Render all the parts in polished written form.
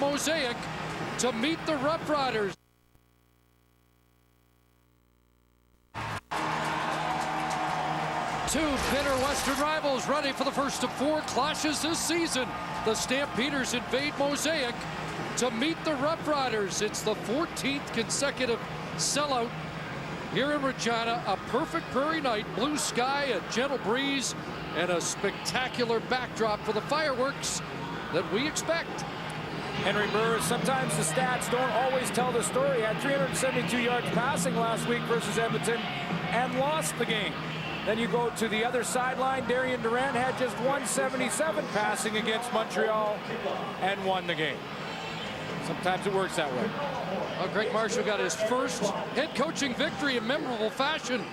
Mosaic to meet the Roughriders. Two bitter Western rivals ready for the first of 4 clashes this season. The Stampeders invade Mosaic to meet the Roughriders. It's the 14th consecutive sellout here in Regina. A perfect prairie night, blue sky, a gentle breeze, and a spectacular backdrop for the fireworks that we expect. Henry Burris, sometimes the stats don't always tell the story. He had 372 yards passing last week versus Edmonton and lost the game. Then you go to the other sideline. Darian Durant had just 177 passing against Montreal and won the game. Sometimes it works that way. Well, Greg Marshall got his first head coaching victory in memorable fashion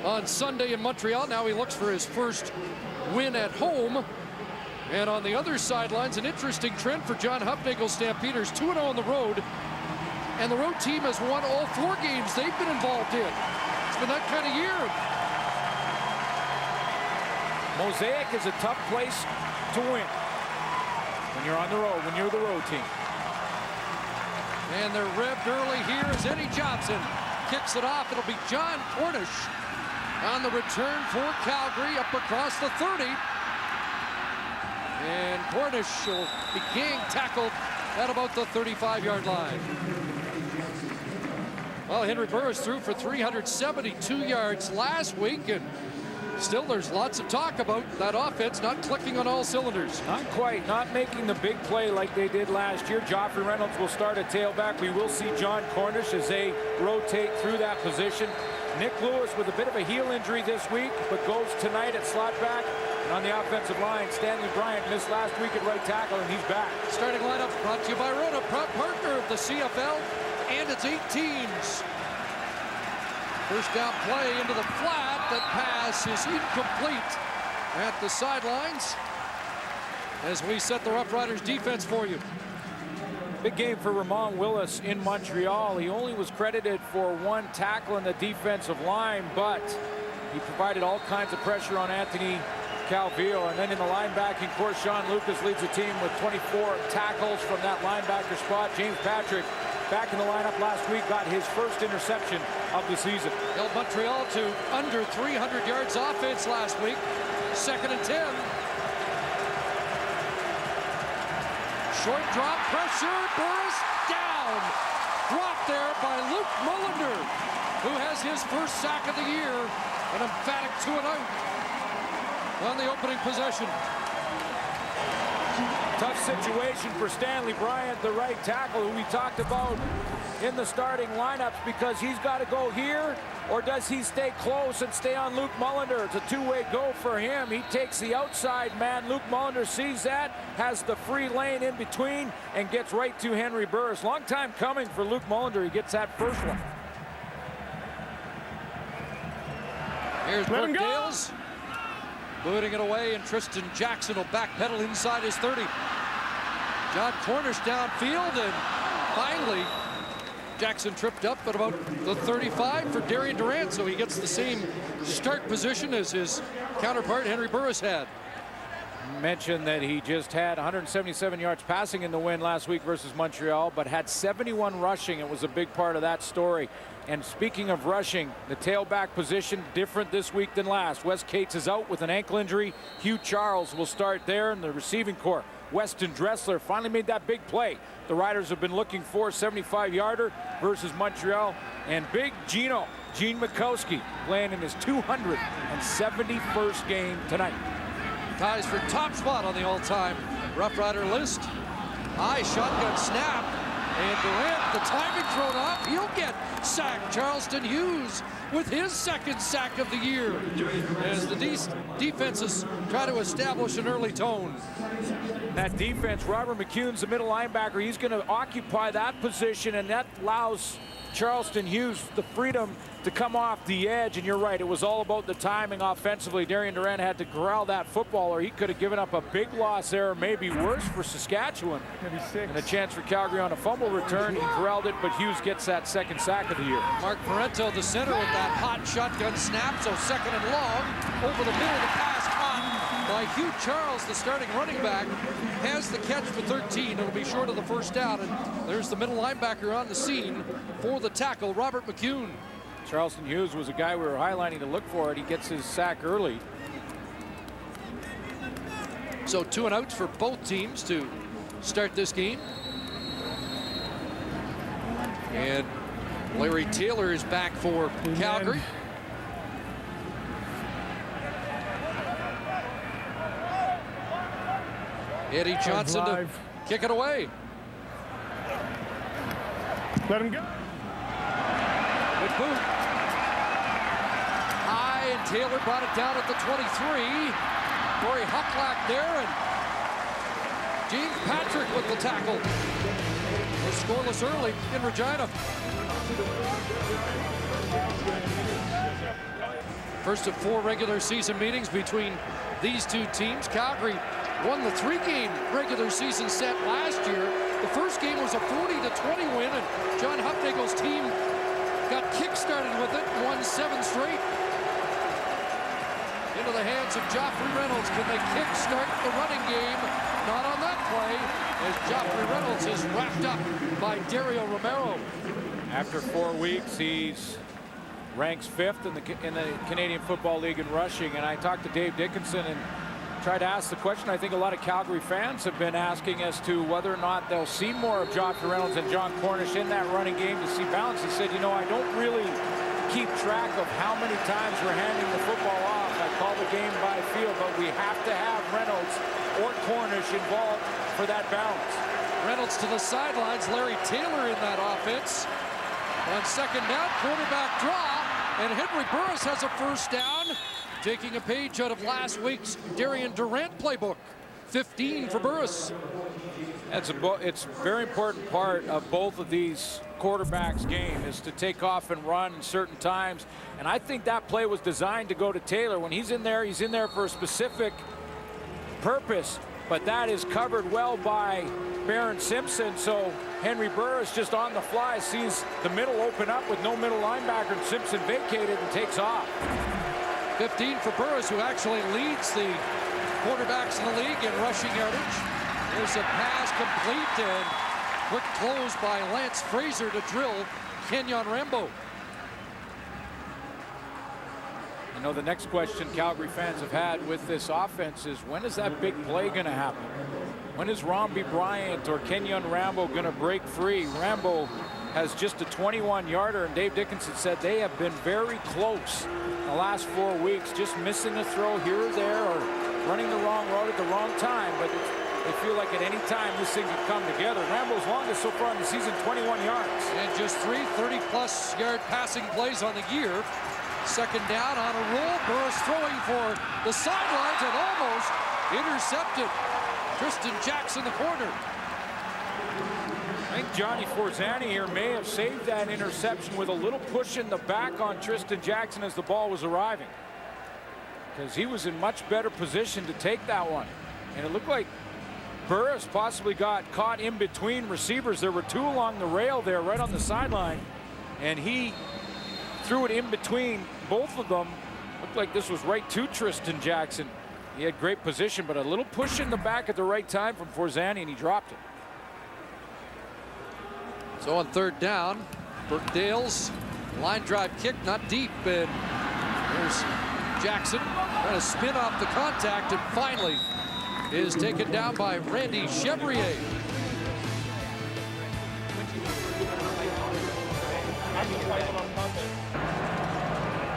on Sunday in Montreal. Now he looks for his first win at home. And on the other sidelines, an interesting trend for John Hufnagel's Stampeders, 2-0 on the road. And the road team has won all 4 games they've been involved in. It's been that kind of year. Mosaic is a tough place to win when you're on the road, when you're the road team. And they're revved early here as Eddie Johnson kicks it off. It'll be John Cornish on the return for Calgary up across the 30. And Cornish will be gang tackled at about the 35-yard line. Well, Henry Burris threw for 372 yards last week, and still there's lots of talk about that offense not clicking on all cylinders. Not quite, not making the big play like they did last year. Joffrey Reynolds will start at tailback. We will see John Cornish as they rotate through that position. Nick Lewis with a bit of a heel injury this week, but goes tonight at slot back. And on the offensive line, Stanley Bryant missed last week at right tackle, and he's back. Starting lineup brought to you by Rona, proud partner of the CFL and its 8 teams. First down play into the flat. That pass is incomplete at the sidelines as we set the Roughriders defense for you. Big game for Ramon Willis in Montreal. He only was credited for 1 tackle in the defensive line, but he provided all kinds of pressure on Anthony Calvillo. And then in the linebacking course, Sean Lucas leads the team with 24 tackles from that linebacker spot. James Patrick, back in the lineup last week, got his first interception of the season. Held Montreal to under 300 yards offense last week. 2nd and 10. Short drop, pressure, Burris down. Dropped there by Luke Mullender, who has his first sack of the year. An emphatic 2 and out on the opening possession. Tough situation for Stanley Bryant, the right tackle, who we talked about in the starting lineups, because he's got to go here, or does he stay close and stay on Luke Mullender? It's a 2-way go for him. He takes the outside man. Luke Mullender sees that, has the free lane in between, and gets right to Henry Burris. Long time coming for Luke Mullender. He gets that first one. Here's Brooke Dales booting it away, and Tristan Jackson will backpedal inside his 30. John Cornish downfield, and finally Jackson tripped up at about the 35 for Darian Durant, so he gets the same start position as his counterpart Henry Burris had. Mentioned that he just had 177 yards passing in the win last week versus Montreal, but had 71 rushing. It was a big part of that story. And speaking of rushing, the tailback position different this week than last. Wes Cates is out with an ankle injury. Hugh Charles will start there in the receiving corps. Weston Dressler finally made that big play the Riders have been looking for, 75-yarder versus Montreal. And big Gene Mikowski playing in his 271st game tonight. Ties for top spot on the all-time Rough Rider list. High shotgun snap, and Durant, the timing thrown off. He'll get sacked. Charleston Hughes with his 2nd sack of the year as the defenses try to establish an early tone. That defense, Robert McCune's the middle linebacker. He's going to occupy that position, and that allows Charleston Hughes the freedom to come off the edge. And you're right, it was all about the timing offensively. Darian Durant had to corral that football, or he could have given up a big loss there, maybe worse for Saskatchewan. And a chance for Calgary on a fumble return. He corralled it, but Hughes gets that 2nd sack of the year. Mark Parento, the center, with that hot shotgun snap. So 2nd and long, over the middle, the pass caught. by Hugh Charles, the starting running back, has the catch for 13. It'll be short of the first down, and there's the middle linebacker on the scene for the tackle, Robert McCune. Charleston Hughes was a guy we were highlighting to look for it. He gets his sack early. So 2 and outs for both teams to start this game. And Larry Taylor is back for Calgary. Eddie Johnson to kick it away. Let him go. Good boot. High, and Taylor brought it down at the 23. Corey Hucklack there, and James Patrick with the tackle. We're scoreless early in Regina. First of 4 regular season meetings between these two teams. Calgary won the 3-game regular season set last year. The first game was a 40-20 win, and John Hufnagel's team got kick-started with it, won 7 straight. Into the hands of Joffrey Reynolds. Can they kick-start the running game? Not on that play, as Joffrey Reynolds is wrapped up by Dario Romero. After 4 weeks, he's ranks 5th in the Canadian Football League in rushing. And I talked to Dave Dickinson and tried to ask the question I think a lot of Calgary fans have been asking as to whether or not they'll see more of Joffrey Reynolds and John Cornish in that running game to see balance. He said, you know, I don't really keep track of how many times we're handing the football off. I call the game by feel, but we have to have Reynolds or Cornish involved for that balance. Reynolds to the sidelines. Larry Taylor in that offense. On second down, quarterback draw, and Henry Burris has a first down, taking a page out of last week's Darian Durant playbook. 15 for Burris. It's a very important part of both of these quarterbacks' game is to take off and run certain times. And I think that play was designed to go to Taylor. When he's in there for a specific purpose, but that is covered well by Barron Simpson. So Henry Burris just on the fly sees the middle open up with no middle linebacker, and Simpson vacated and takes off. 15 for Burris, who actually leads the quarterbacks in the league in rushing yardage. There's a pass complete, and quick close by Lance Fraser to drill Kenyon Rambo. You know, the next question Calgary fans have had with this offense is, when is that big play going to happen? When is Romby Bryant or Kenyon Rambo going to break free? Rambo has just a 21-yarder, and Dave Dickinson said they have been very close the last 4 weeks, just missing a throw here or there or running the wrong route at the wrong time. But they feel like at any time this thing could come together. Rambo's longest so far in the season, 21 yards. And just 3 30-plus yard passing plays on the year. Second down on a roll. Burris throwing for the sidelines and almost intercepted. Tristan Jackson, the corner. I think Johnny Forzani here may have saved that interception with a little push in the back on Tristan Jackson as the ball was arriving, because he was in much better position to take that one. And it looked like Burris possibly got caught in between receivers. There were 2 along the rail there right on the sideline, and he threw it in between both of them. Looked like this was right to Tristan Jackson. He had great position, but a little push in the back at the right time from Forzani, and he dropped it. So on third down, Burke Dale's line drive kick, not deep, and there's Jackson trying to spin off the contact, and finally is taken down by Randy Chevrier.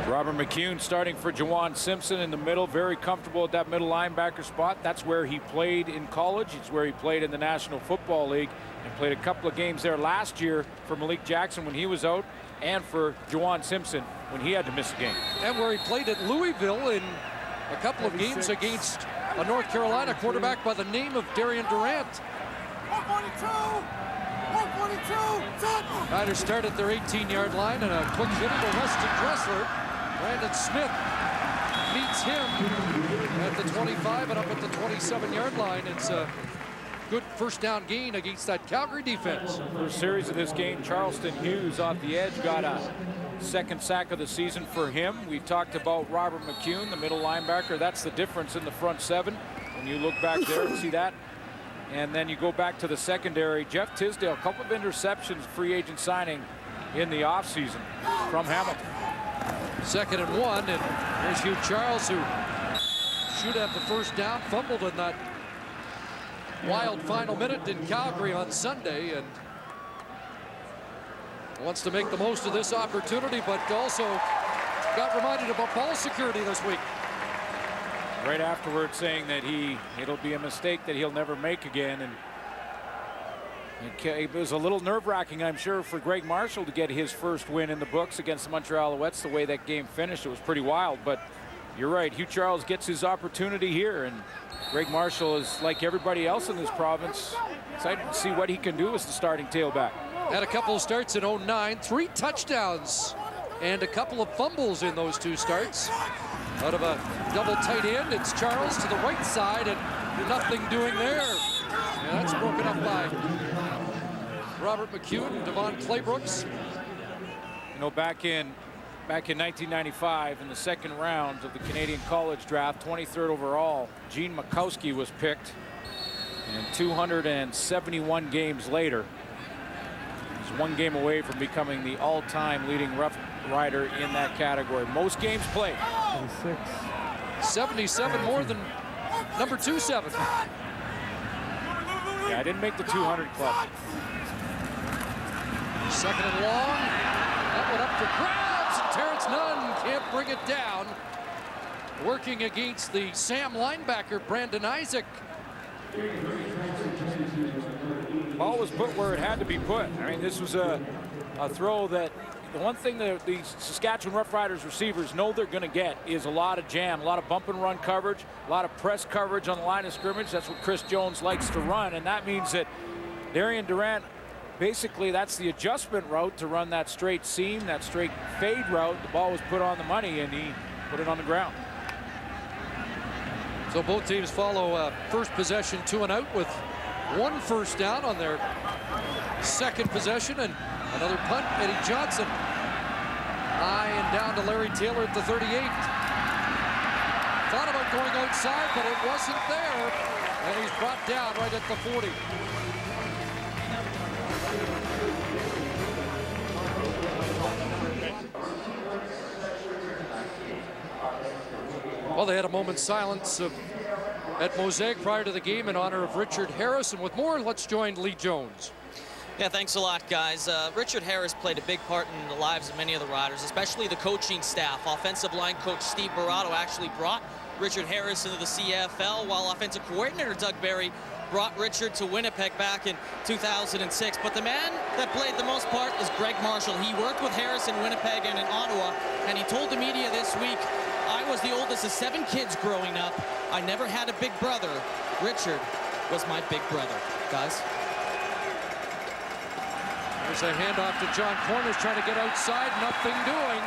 Robert McCune starting for Juwan Simpson in the middle, very comfortable at that middle linebacker spot. That's where he played in college. It's where he played in the National Football League, and played a couple of games there last year for Malik Jackson when he was out, and for Juwan Simpson when he had to miss a game. And where he played at Louisville in a couple of games against a North Carolina quarterback by the name of Darian Durant. 142, Niners start at their 18-yard line, and a quick hit to Weston Dressler. Brandon Smith meets him at the 25 and up at the 27-yard line. It's a good first down gain against that Calgary defense. First series of this game, Charleston Hughes off the edge got a Second sack of the season for him. We talked about Robert McCune, the middle linebacker. That's the difference in the front seven. When you look back there and see that. And then you go back to the secondary. Jeff Tisdale, a couple of interceptions, free agent signing in the offseason from Hamilton. 2nd and 1, and there's Hugh Charles, who should have the first down, fumbled in that wild final minute in Calgary on Sunday, and wants to make the most of this opportunity, but also got reminded about ball security this week. Right afterwards, saying that it'll be a mistake that he'll never make again, and it was a little nerve-wracking, I'm sure, for Greg Marshall to get his first win in the books against the Montreal Alouettes. The way that game finished, it was pretty wild. But you're right, Hugh Charles gets his opportunity here, and Greg Marshall is, like everybody else in this province, excited to see what he can do as the starting tailback. Had a couple of starts in 09, 3 touchdowns, and a couple of fumbles in those 2 starts. Out of a double tight end, it's Charles to the right side, and nothing doing there. And that's broken up by Robert McCune and Devon Claybrooks. You know, back in 1995, in the second round of the Canadian College Draft, 23rd overall, Gene Makowski was picked. And 271 games later, he's 1 game away from becoming the all-time leading Rough Rider in that category. Most games played. 77 more than number 27. Yeah, I didn't make the 200 club. 2nd and long. That one up for grabs, and Terrence Nunn can't bring it down. Working against the Sam linebacker, Brandon Isaac. Ball was put where it had to be put. I mean, this was a throw that the one thing that the Saskatchewan Roughriders receivers know they're going to get is a lot of jam, a lot of bump and run coverage, a lot of press coverage on the line of scrimmage. That's what Chris Jones likes to run, and that means that Darian Durant, basically that's the adjustment route to run that straight seam, that straight fade route. The ball was put on the money, and he put it on the ground. So both teams follow first possession 2 and out with 1 first down on their second possession, and another punt. Eddie Johnson high and down to Larry Taylor at the 38. Thought about going outside, but it wasn't there, and he's brought down right at the 40. Well, they had a moment's silence at Mosaic prior to the game in honor of Richard Harris. And with more, let's join Lee Jones. Yeah, thanks a lot, guys. Richard Harris played a big part in the lives of many of the Riders, especially the coaching staff. Offensive line coach Steve Barato actually brought Richard Harris into the CFL, while offensive coordinator Doug Barry brought Richard to Winnipeg back in 2006. But the man that played the most part is Greg Marshall. He worked with Harris in Winnipeg and in Ottawa, and he told the media this week, "I was the oldest of 7 kids growing up. I never had a big brother. Richard was my big brother." Guys. There's a handoff to John Cornish trying to get outside, nothing doing.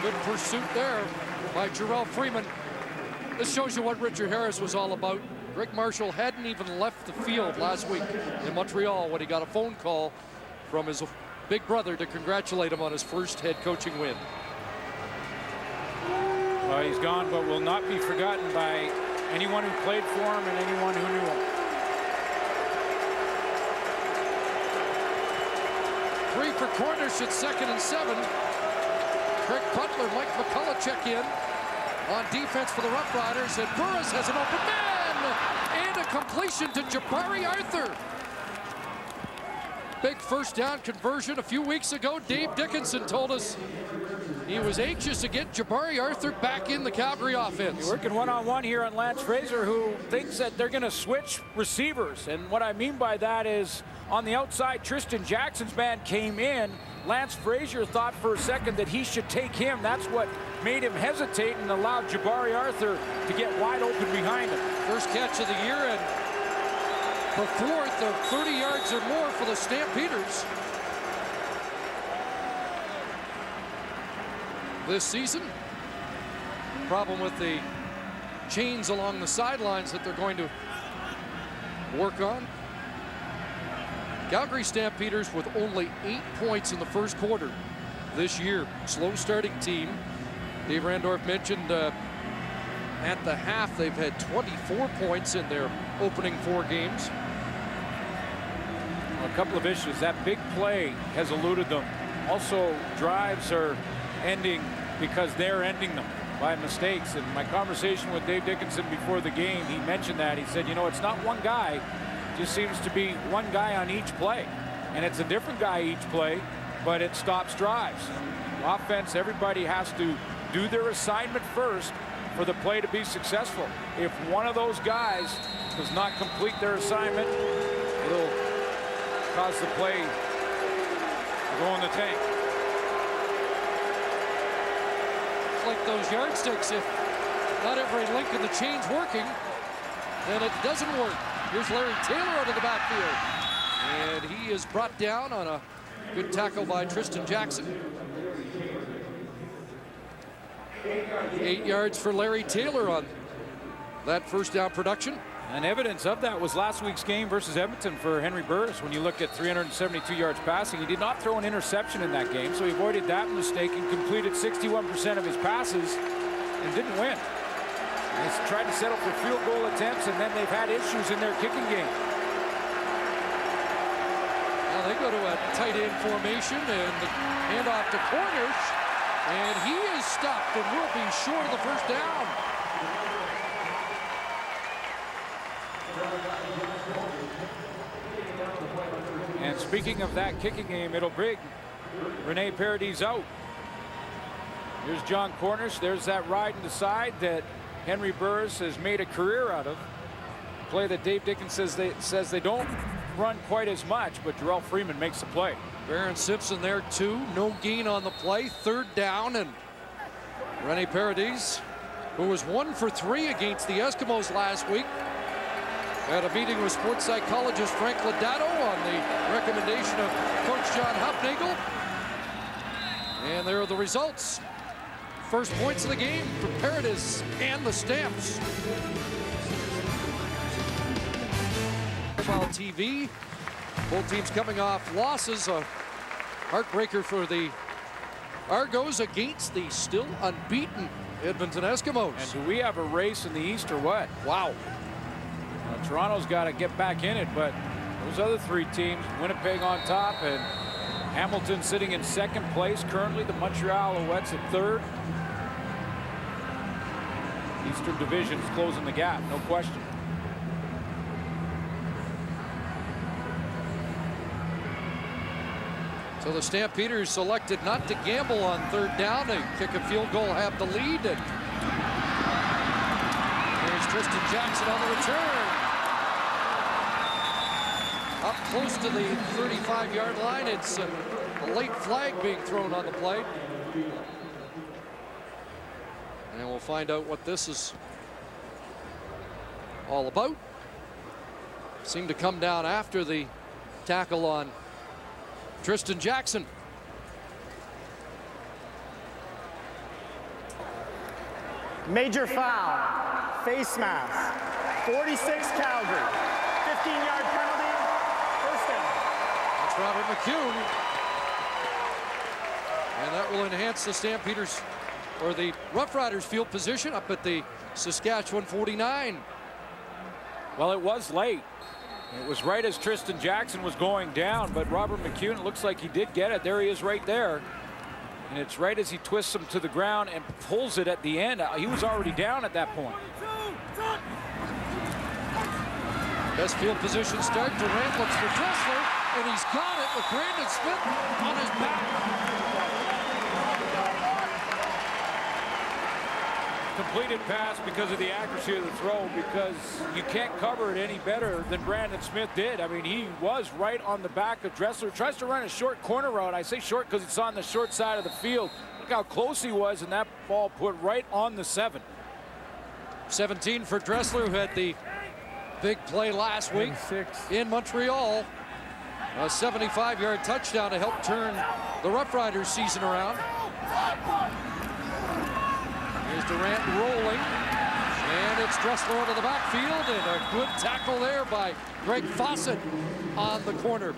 Good pursuit there by Jarrell Freeman. This shows you what Richard Harris was all about. Greg Marshall hadn't even left the field last week in Montreal when he got a phone call from his big brother to congratulate him on his first head coaching win. Well, he's gone, but will not be forgotten by anyone who played for him and anyone who knew him. 3 for Cornish at 2nd and 7. Craig Butler, Mike McCullough check in on defense for the Roughriders, and Burris has an open man and a completion to Jabari Arthur. Big first down conversion a few weeks ago. Dave Dickinson told us he was anxious to get Jabari Arthur back in the Calgary offense. You're working one-on-one here on Lance Fraser, who thinks that they're going to switch receivers. And what I mean by that is on the outside, Tristan Jackson's man came in. Lance Frazier thought for a second that he should take him. That's what made him hesitate and allowed Jabari Arthur to get wide open behind him. First catch of the year, and the 4th of 30 yards or more for the Stampeders this season. Problem with the chains along the sidelines that they're going to work on. Calgary Stampeders with only 8 points in the first quarter. this year. Slow starting team. Dave Randorf mentioned at the half they've had 24 points in their opening 4 games. A couple of issues. That big play has eluded them. Also, drives are ending because they're ending them by mistakes. And my conversation with Dave Dickinson before the game, he mentioned that. He said, you know, it's not one guy. It just seems to be one guy on each play. And it's a different guy each play, but it stops drives. Offense, everybody has to do their assignment first for the play to be successful. If one of those guys does not complete their assignment, it'll cause the play to go in the tank. It's like those yardsticks. If not every link in the chain's working, then it doesn't work. Here's Larry Taylor out of the backfield. And he is brought down on a good tackle by Tristan Jackson. 8 yards for Larry Taylor on that first down production. And evidence of that was last week's game versus Edmonton for Henry Burris. When you look at 372 yards passing, he did not throw an interception in that game, so he avoided that mistake and completed 61% of his passes and didn't win. He's tried to settle for field goal attempts, and then they've had issues in their kicking game. Now they go to a tight end formation and the handoff to Cornish, and he is stopped and will be short of the first down. And speaking of that kicking game, it'll bring Rene Paradis out. Here's John Cornish. There's that ride in the side that Henry Burris has made a career out of. Play that Dave Dickinson says they don't run quite as much, but Jarrell Freeman makes the play. Baron Simpson there too. No gain on the play. Third down, and Rene Paradis, who was 1 for 3 against the Eskimos last week, had a meeting with sports psychologist Frank Lodato on the recommendation of Coach John Hufnagel. And there are the results. First points of the game for Paradis and the Stamps. Mobile TV. Both teams coming off losses. A heartbreaker for the Argos against the still unbeaten Edmonton Eskimos. And do we have a race in the East or what? Wow. Toronto's got to get back in it, but those other 3 teams, Winnipeg on top and Hamilton sitting in 2nd place currently. The Montreal Alouettes at 3rd. Eastern Division is closing the gap, no question. So the Stampeders selected not to gamble on 3rd down. They kick a field goal, have the lead. And there's Tristan Jackson on the return. Up close to the 35-yard line. It's a late flag being thrown on the play. And we'll find out what this is all about. Seemed to come down after the tackle on Tristan Jackson. Major foul, face mask, 46 Calgary, 15-yard penalty, first down. That's Robert McCune. And that will enhance the Stampeders, or the Roughriders field position up at the Saskatchewan 49. Well, it was late. It was right as Tristan Jackson was going down, but Robert McCune, it looks like he did get it. There he is right there. And it's right as he twists him to the ground and pulls it at the end. He was already down at that point. Best field position start. Durant looks for Dressler, and he's got it with Brandon Smith on his back. Completed pass because of the accuracy of the throw, because you can't cover it any better than Brandon Smith did. I mean, he was right on the back of Dressler. Tries to run a short corner route. I say short because it's on the short side of the field. Look how close he was, and that ball put right on the 7. 17 for Dressler, who had the big play last week in Montreal. A 75-yard touchdown to help turn the Roughriders season around. Here's Durant rolling, and it's Dressler out of the backfield, and a good tackle there by Greg Fawcett on the corner.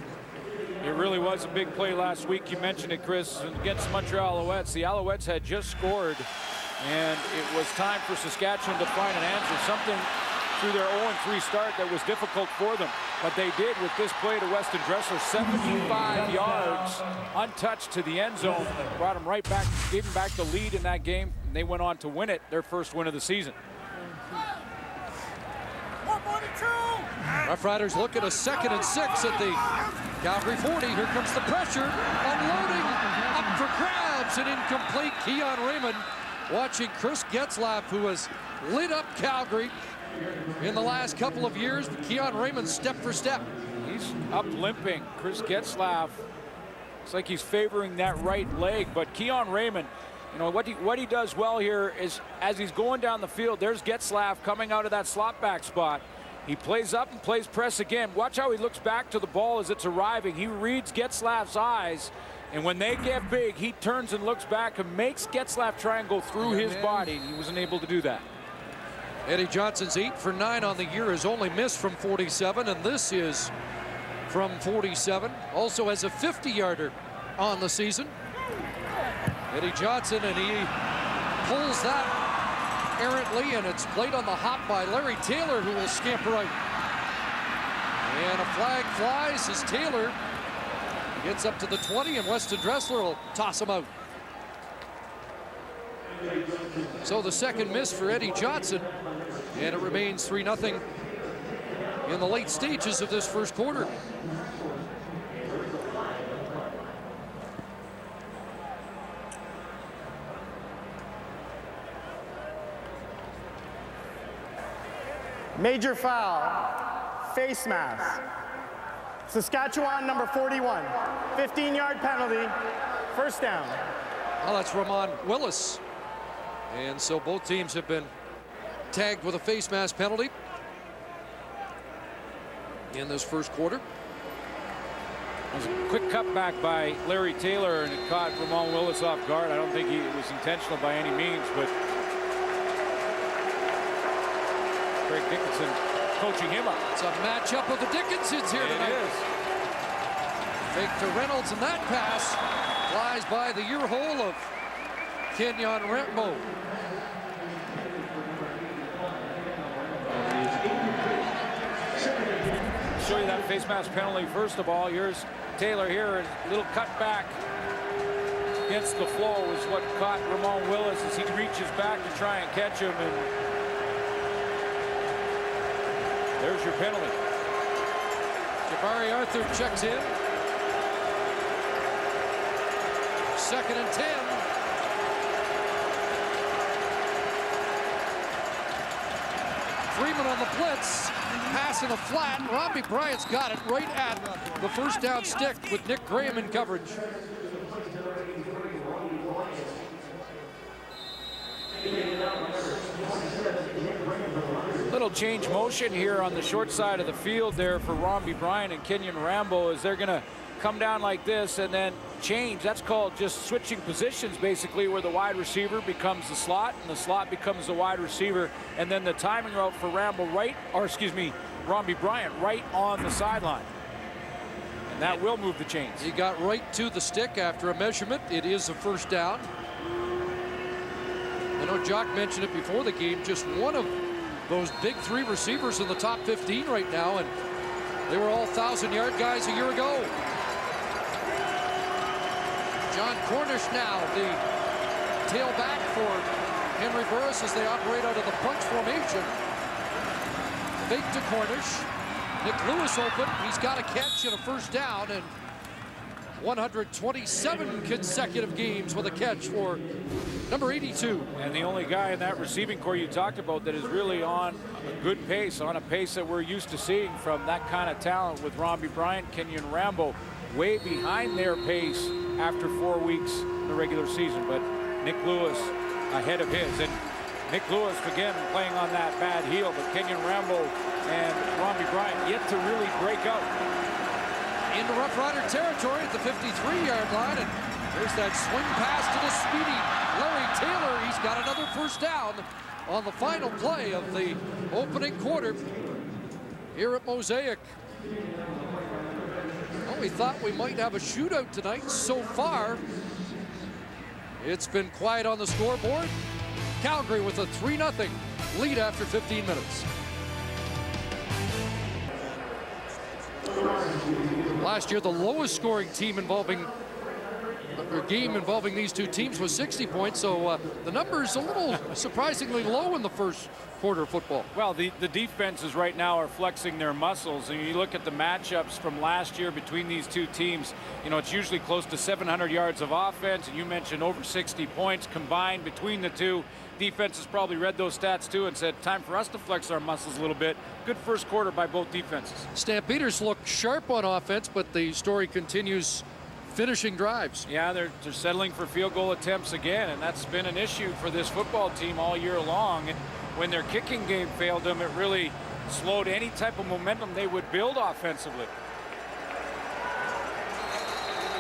It really was a big play last week. You mentioned it, Chris, against Montreal Alouettes. The Alouettes had just scored, and it was time for Saskatchewan to find an answer, something through their 0-3 start that was difficult for them. But they did with this play to Weston Dressler, 75 yards, untouched to the end zone, brought them right back, gave them back the lead in that game, and they went on to win it, their first win of the season. Roughriders look at a 2nd and 6 at the Calgary 40. Here comes the pressure, unloading, up for grabs, and incomplete. Keon Raymond watching Chris Getzlaf, who has lit up Calgary in the last couple of years, but Keon Raymond step for step. He's up limping. Chris Getzlaf, it's like he's favoring that right leg, but Keon Raymond, you know, what he does well here is as he's going down the field, there's Getzlaf coming out of that slot back spot. He plays up and plays press again. Watch how he looks back to the ball as it's arriving. He reads Getzlaf's eyes, and when they get big, he turns and looks back and makes Getzlaf try and go through his body, and he wasn't able to do that. Eddie Johnson's 8 for 9 on the year, has only missed from 47, and this is from 47. Also has a 50-yarder on the season. Eddie Johnson, and he pulls that errantly, and it's played on the hop by Larry Taylor, who will scamper out. And a flag flies as Taylor gets up to the 20, and Weston Dressler will toss him out. So the second miss for Eddie Johnson, and it remains 3-0 in the late stages of this first quarter. Major foul, face mask. Saskatchewan number 41, 15-yard penalty, first down. Well, that's Ramon Willis. And so both teams have been tagged with a face mask penalty in this first quarter. It was a quick cutback by Larry Taylor, and it caught Ramon Willis off guard. I don't think it was intentional by any means, but Craig Dickinson coaching him up. It's a matchup of the Dickinsons here tonight. It is. Fake to Reynolds, and that pass flies by the ear hole of Kenyon Rambo. Show you that face mask penalty. First of all, here's Taylor here. A little cut back against the flow is what caught Ramon Willis as he reaches back to try and catch him, and there's your penalty. Jabari Arthur checks in. 2nd and 10. Freeman on the blitz, pass in a flat. Robbie Bryant's got it right at the first down stick with Nick Graham in coverage. Little change motion here on the short side of the field there for Robbie Bryant and Kenyon Rambo, as they're going to come down like this and then change. That's called just switching positions, basically, where the wide receiver becomes the slot and the slot becomes the wide receiver, and then the timing route for Rambo Robbie Bryant right on the sideline. And that will move the chains. He got right to the stick after a measurement. It is a first down. I know Jock mentioned it before the game, just one of those big 3 receivers in the top 15 right now, and they were all 1,000-yard guys a year ago. John Cornish now, the tailback for Henry Burris as they operate out of the punch formation. Fake to Cornish. Nick Lewis open. He's got a catch and a first down, and 127 consecutive games with a catch for number 82. And the only guy in that receiving core you talked about that is really on a good pace, on a pace that we're used to seeing from that kind of talent with Robbie Bryant, Kenyon Rambo, way behind their pace after 4 weeks in the regular season. But Nick Lewis ahead of his. And Nick Lewis, again, playing on that bad heel, but Kenyon Rambo and Robbie Bryant yet to really break out. Into Rough Rider territory at the 53-yard line, and there's that swing pass to the speedy Larry Taylor. He's got another first down on the final play of the opening quarter here at Mosaic. Oh, we thought we might have a shootout tonight. So far, it's been quiet on the scoreboard. Calgary with a 3-0 lead after 15 minutes. Last year, the lowest scoring team game involving these two teams was 60 points, so the number is a little surprisingly low in the first quarter of football. Well, the defenses right now are flexing their muscles, and you look at the matchups from last year between these two teams, you know, it's usually close to 700 yards of offense, and you mentioned over 60 points combined between the two. Defense has probably read those stats too and said, time for us to flex our muscles a little bit. Good first quarter by both defenses. Stampeders look sharp on offense, but the story continues finishing drives. Yeah, they're settling for field goal attempts again, and that's been an issue for this football team all year long. And when their kicking game failed them, it really slowed any type of momentum they would build offensively.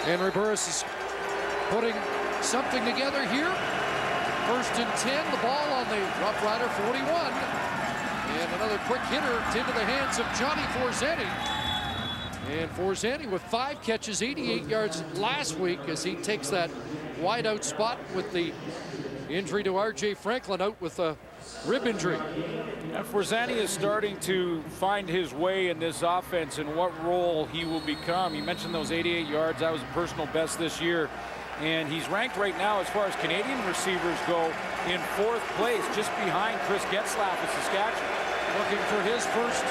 Henry Burris is putting something together here. 1st and 10, the ball on the Roughrider 41. And another quick hitter into the hands of Johnny Forzani. And Forzani with 5 catches, 88 yards last week as he takes that wide out spot with the injury to R.J. Franklin out with a rib injury. Now, Forzani is starting to find his way in this offense and what role he will become. You mentioned those 88 yards. That was a personal best this year. And he's ranked right now as far as Canadian receivers go in 4th place, just behind Chris Getzlaff of Saskatchewan. Looking for his first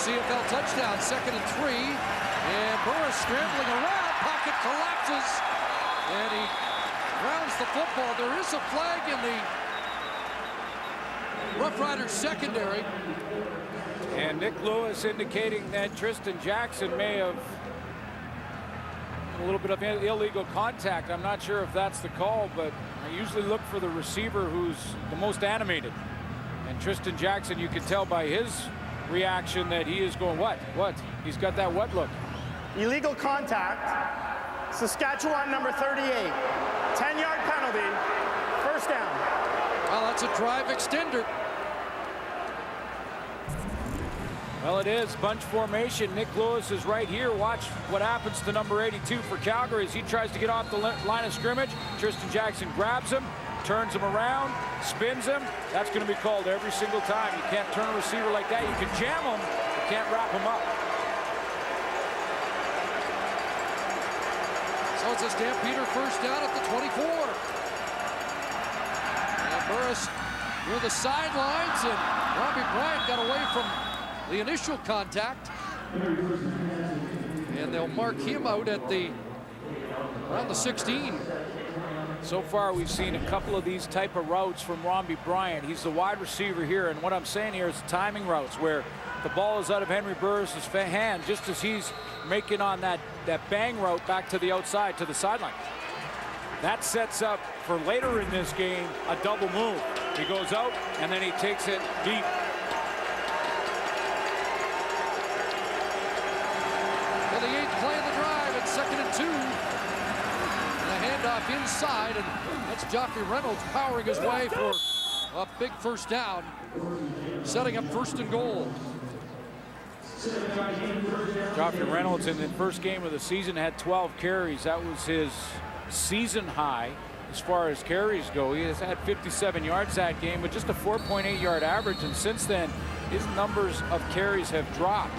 CFL touchdown, 2nd and 3. And Burris scrambling around, pocket collapses, and he rounds the football. There is a flag in the Roughriders secondary. And Nick Lewis indicating that Tristan Jackson may have a little bit of illegal contact. I'm not sure if that's the call, but I usually look for the receiver who's the most animated. And Tristan Jackson, you can tell by his reaction that he is going, what? He's got that what look. Illegal contact. Saskatchewan number 38. 10-yard penalty. 1st down. Well, that's a drive extender. Well, it is bunch formation. Nick Lewis is right here. Watch what happens to number 82 for Calgary as he tries to get off the line of scrimmage. Tristan Jackson grabs him, turns him around, spins him. That's going to be called every single time. You can't turn a receiver like that. You can jam him, you can't wrap him up. So it's a Stampeder 1st down at the 24. And Burris near the sidelines, and Robbie Bryant got away from the initial contact, and they'll mark him out at around the 16. So far, we've seen a couple of these type of routes from Robbie Bryant. He's the wide receiver here, and what I'm saying here is timing routes where the ball is out of Henry Burris's hand just as he's making on that bang route back to the outside, to the sideline. That sets up for later in this game a double move. He goes out, and then he takes it deep. The 8th play of the drive at 2nd and 2. And a handoff inside, and that's Joffrey Reynolds powering his way for a big 1st down, setting up 1st and goal. Joffrey Reynolds in the first game of the season had 12 carries. That was his season high as far as carries go. He has had 57 yards that game, but just a 4.8 yard average, and since then his numbers of carries have dropped.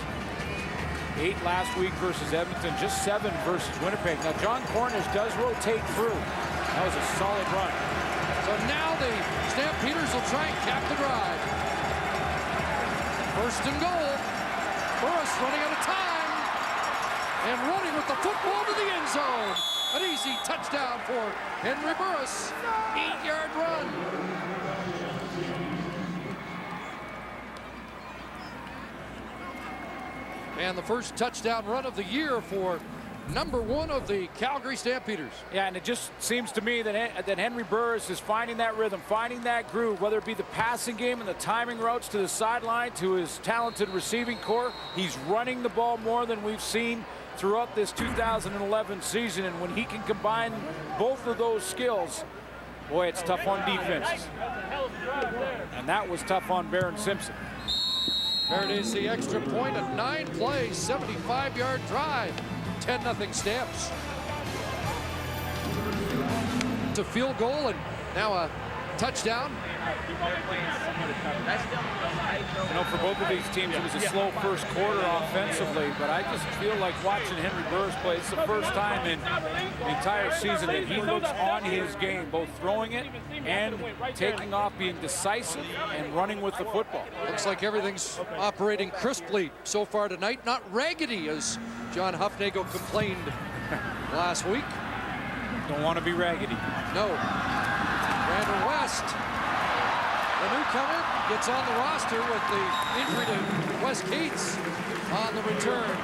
8 last week versus Edmonton, just 7 versus Winnipeg. Now, John Cornish does rotate through. That was a solid run. So now the Stampeders will try and cap the drive. 1st and goal. Burris running out of time and running with the football to the end zone. An easy touchdown for Henry Burris. 8-yard run. And the first touchdown run of the year for number 1 of the Calgary Stampeders. Yeah, and it just seems to me that Henry Burris is finding that rhythm, finding that groove, whether it be the passing game and the timing routes to the sideline, to his talented receiving core. He's running the ball more than we've seen throughout this 2011 season, and when he can combine both of those skills, boy, it's tough on defenses. And that was tough on Barron Simpson. Paraday's the extra point, a 9-play, 75-yard drive. 10-0 Stamps. It's a field goal and now a touchdown. You know, for both of these teams, it was a slow first quarter offensively, but I just feel like watching Henry Burris play. It's the first time in the entire season that he looks on his game, both throwing it and taking off, being decisive and running with the football. Looks like everything's operating crisply so far tonight. Not raggedy, as John Huffnagel complained last week. Don't want to be raggedy. No. Randall West, the newcomer, gets on the roster with the injury to Wes Cates on the return.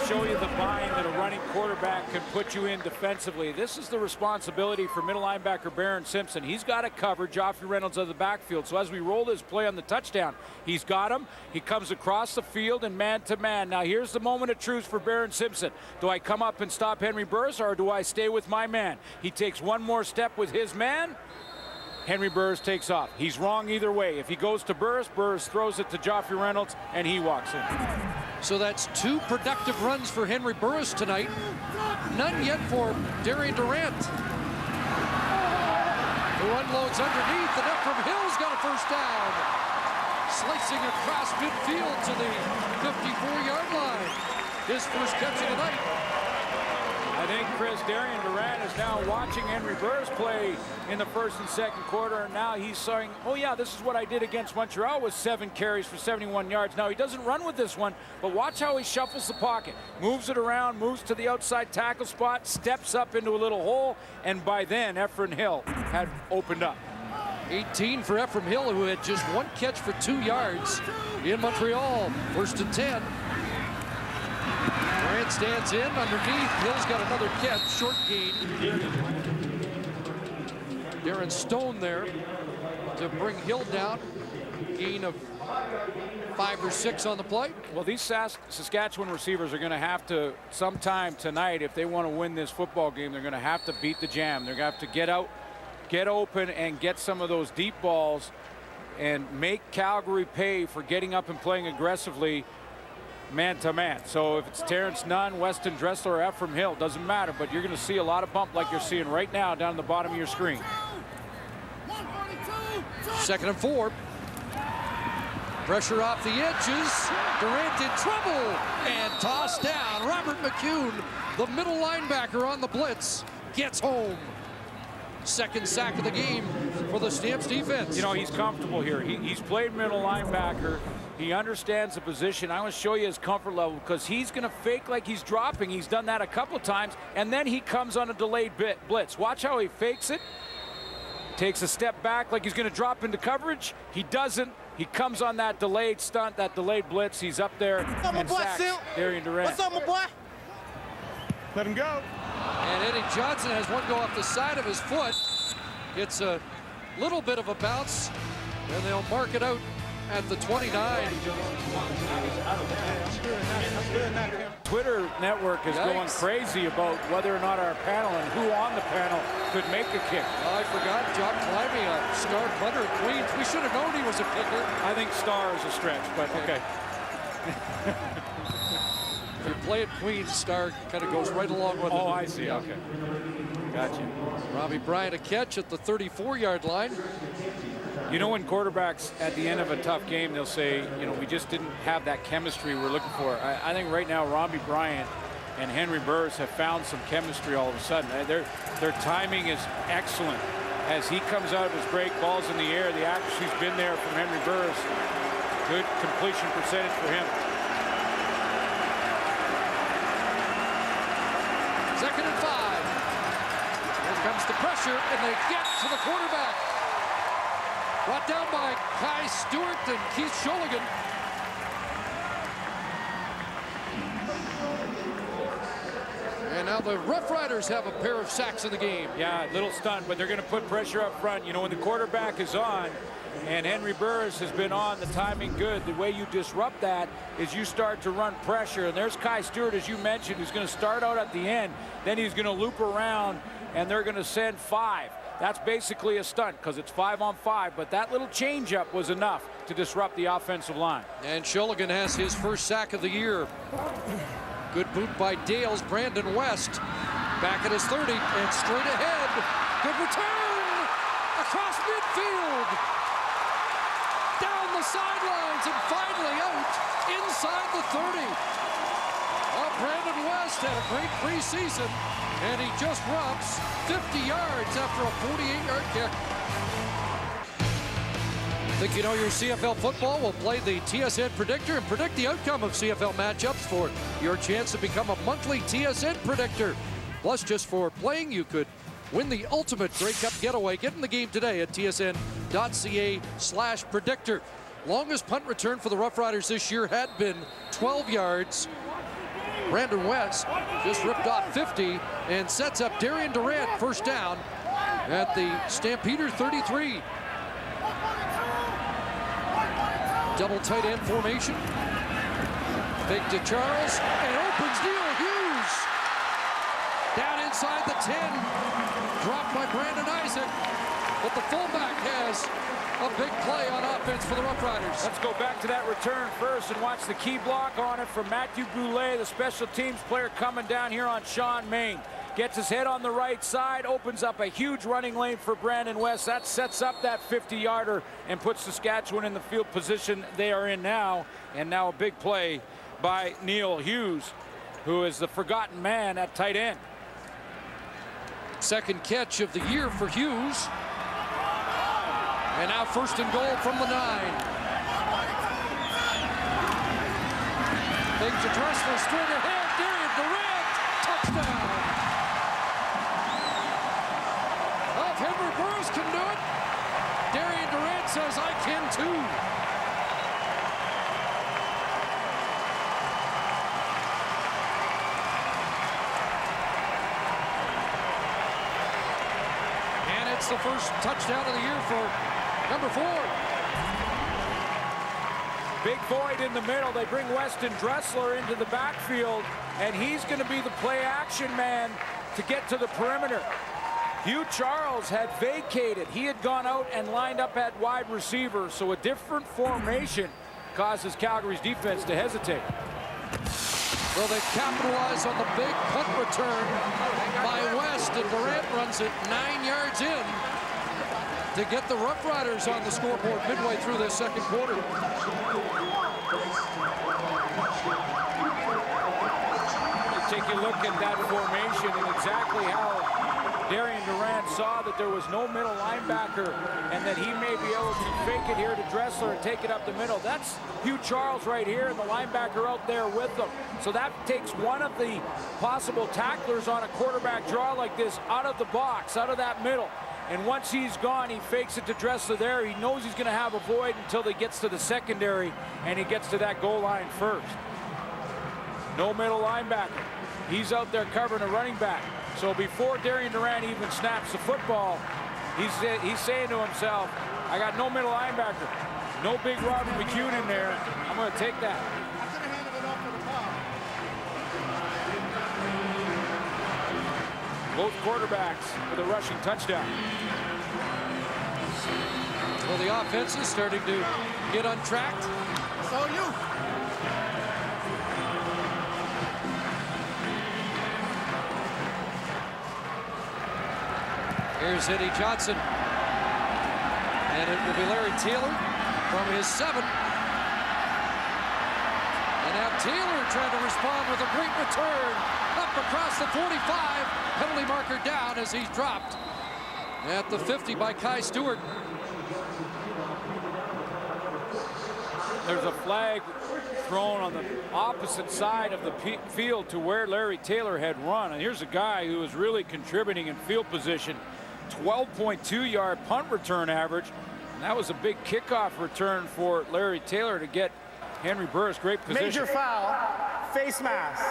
Show you the bind that a running quarterback can put you in defensively. This is the responsibility for middle linebacker Barron Simpson. He's got to cover Joffrey Reynolds of the backfield. So as we roll this play on the touchdown, he's got him. He comes across the field and man-to-man. Now here's the moment of truth for Barron Simpson. Do I come up and stop Henry Burris, or do I stay with my man? He takes one more step with his man. Henry Burris takes off. He's wrong either way. If he goes to Burris, Burris throws it to Joffrey Reynolds, and he walks in. So that's 2 productive runs for Henry Burris tonight. None yet for Darian Durant, who unloads underneath, and Ephraim Hill's got a first down. Slicing across midfield to the 54-yard line. His first catch of the night. I think, Chris, Darian Durant is now watching Henry Burris play in the first and second quarter, and now he's saying, oh yeah, this is what I did against Montreal with 7 carries for 71 yards. Now he doesn't run with this one, but watch how he shuffles the pocket. Moves it around, moves to the outside tackle spot, steps up into a little hole, and by then Ephraim Hill had opened up. 18 for Ephraim Hill, who had just 1 catch for 2 yards in Montreal. First and 10. Durant stands in underneath. Hill's got another catch, short gain. Darren Stone there to bring Hill down. Gain of 5 or 6 on the play. Well, these Saskatchewan receivers are going to have to, sometime tonight, if they want to win this football game, they're going to have to beat the jam. They're going to have to get out, get open, and get some of those deep balls and make Calgary pay for getting up and playing aggressively man-to-man. So if it's Terrence Nunn, Weston Dressler, or Ephraim Hill, doesn't matter, but you're going to see a lot of bump like you're seeing right now down the bottom of your screen. 2nd and 4. Pressure off the edges. Durant in trouble and tossed down. Robert McCune, the middle linebacker on the blitz, gets home. 2nd sack of the game for the Stamps defense. You know, he's comfortable here. He's played middle linebacker. He understands the position. I want to show you his comfort level because he's going to fake like he's dropping. He's done that a couple times, and then he comes on a delayed blitz. Watch how he fakes it. Takes a step back like he's going to drop into coverage. He doesn't. He comes on that delayed stunt, that delayed blitz. He's up there and sacks Darian Durant. What's up, my boy? Let him go. And Eddie Johnson has one go off the side of his foot. It's a little bit of a bounce, and they'll mark it out at the 29. Twitter network is going crazy about whether or not our panel and who on the panel could make a kick. Oh, I forgot John Climbing, a star punter at Queens. We should have known he was a kicker. I think star is a stretch, but okay. If you play at Queens, star kind of goes right along with it. Oh, I see. Okay. Gotcha. Robbie Bryant a catch at the 34-yard line. You know, when quarterbacks at the end of a tough game, they'll say, you know, we just didn't have that chemistry we're looking for. I think right now Robbie Bryant and Henry Burris have found some chemistry all of a sudden. Their timing is excellent. As he comes out of his break, balls in the air, the accuracy's been there from Henry Burris. Good completion percentage for him. 2nd and 5. Here comes the pressure, and they get to the quarterback. Brought down by Kai Stewart and Keith Sholigan. And now the Roughriders have a pair of sacks in the game. Yeah, little stunt, but they're going to put pressure up front. You know, when the quarterback is on, and Henry Burris has been on, the timing good. The way you disrupt that is you start to run pressure. And there's Kai Stewart, as you mentioned, who's going to start out at the end. Then he's going to loop around, and they're going to send 5. that's basically a stunt because it's 5-on-5, but that little changeup was enough to disrupt the offensive line. And Shulligan has his first sack of the year. Good boot by Dales. Brandon West back at his 30 and straight ahead. Good return across midfield. Down the sidelines and finally out inside the 30. Well, Brandon West had a great preseason, and he just rubs 50 yards after a 48-yard kick. Think you know your CFL football? We'll play the TSN Predictor and predict the outcome of CFL matchups for your chance to become a monthly TSN Predictor. Plus, just for playing, you could win the ultimate Grey Cup getaway. Get in the game today at tsn.ca/predictor. Longest punt return for the Roughriders this year had been 12 yards. Brandon West just ripped off 50 and sets up Darian Durant first down at the Stampeders 33. Double tight end formation. Big to Charles and opens Neil Hughes. Down inside the 10. Dropped by Brandon Isaac. But the fullback has a big play on offense for the Roughriders. Let's go back to that return first and watch the key block on it from Matthew Goulet, the special teams player coming down here on Sean Main. Gets his head on the right side, opens up a huge running lane for Brandon West. That sets up that 50-yarder and puts Saskatchewan in the field position they are in now. And now a big play by Neil Hughes, who is the forgotten man at tight end. Second catch of the year for Hughes. And now first and goal from the 9. Big to Dressler, straight ahead. Darian Durant, touchdown. Well, if Henry Burris can do it, Darian Durant says I can too. And it's the first touchdown of the year for number 4. Big void in the middle. They bring Weston Dressler into the backfield, and he's going to be the play-action man to get to the perimeter. Hugh Charles had vacated. He had gone out and lined up at wide receiver, so a different formation causes Calgary's defense to hesitate. Well, they capitalize on the big punt return by West, and Durant runs it 9 yards in to get the Roughriders on the scoreboard midway through this second quarter. Take a look at that formation and exactly how Darian Durant saw that there was no middle linebacker and that he may be able to fake it here to Dressler and take it up the middle. That's Hugh Charles right here and the linebacker out there with them. So that takes one of the possible tacklers on a quarterback draw like this out of the box, out of that middle. And once he's gone, he fakes it to Dressler there. He knows he's going to have a void until he gets to the secondary and he gets to that goal line first. No middle linebacker. He's out there covering a running back. So before Darian Durant even snaps the football, he's saying to himself, I got no middle linebacker. No big Robert McCune in there. I'm going to take that. Both quarterbacks with a rushing touchdown. Well, the offense is starting to get untracked. So you. Here's Eddie Johnson. And it will be Larry Taylor from his 7. And now Taylor trying to respond with a great return. Up across the 45. Penalty marker down as he's dropped at the 50 by Kai Stewart. There's a flag thrown on the opposite side of the field to where Larry Taylor had run. And here's a guy who is really contributing in field position. 12.2-yard punt return average. And that was a big kickoff return for Larry Taylor to get Henry Burris. Great position. Major foul, face mask.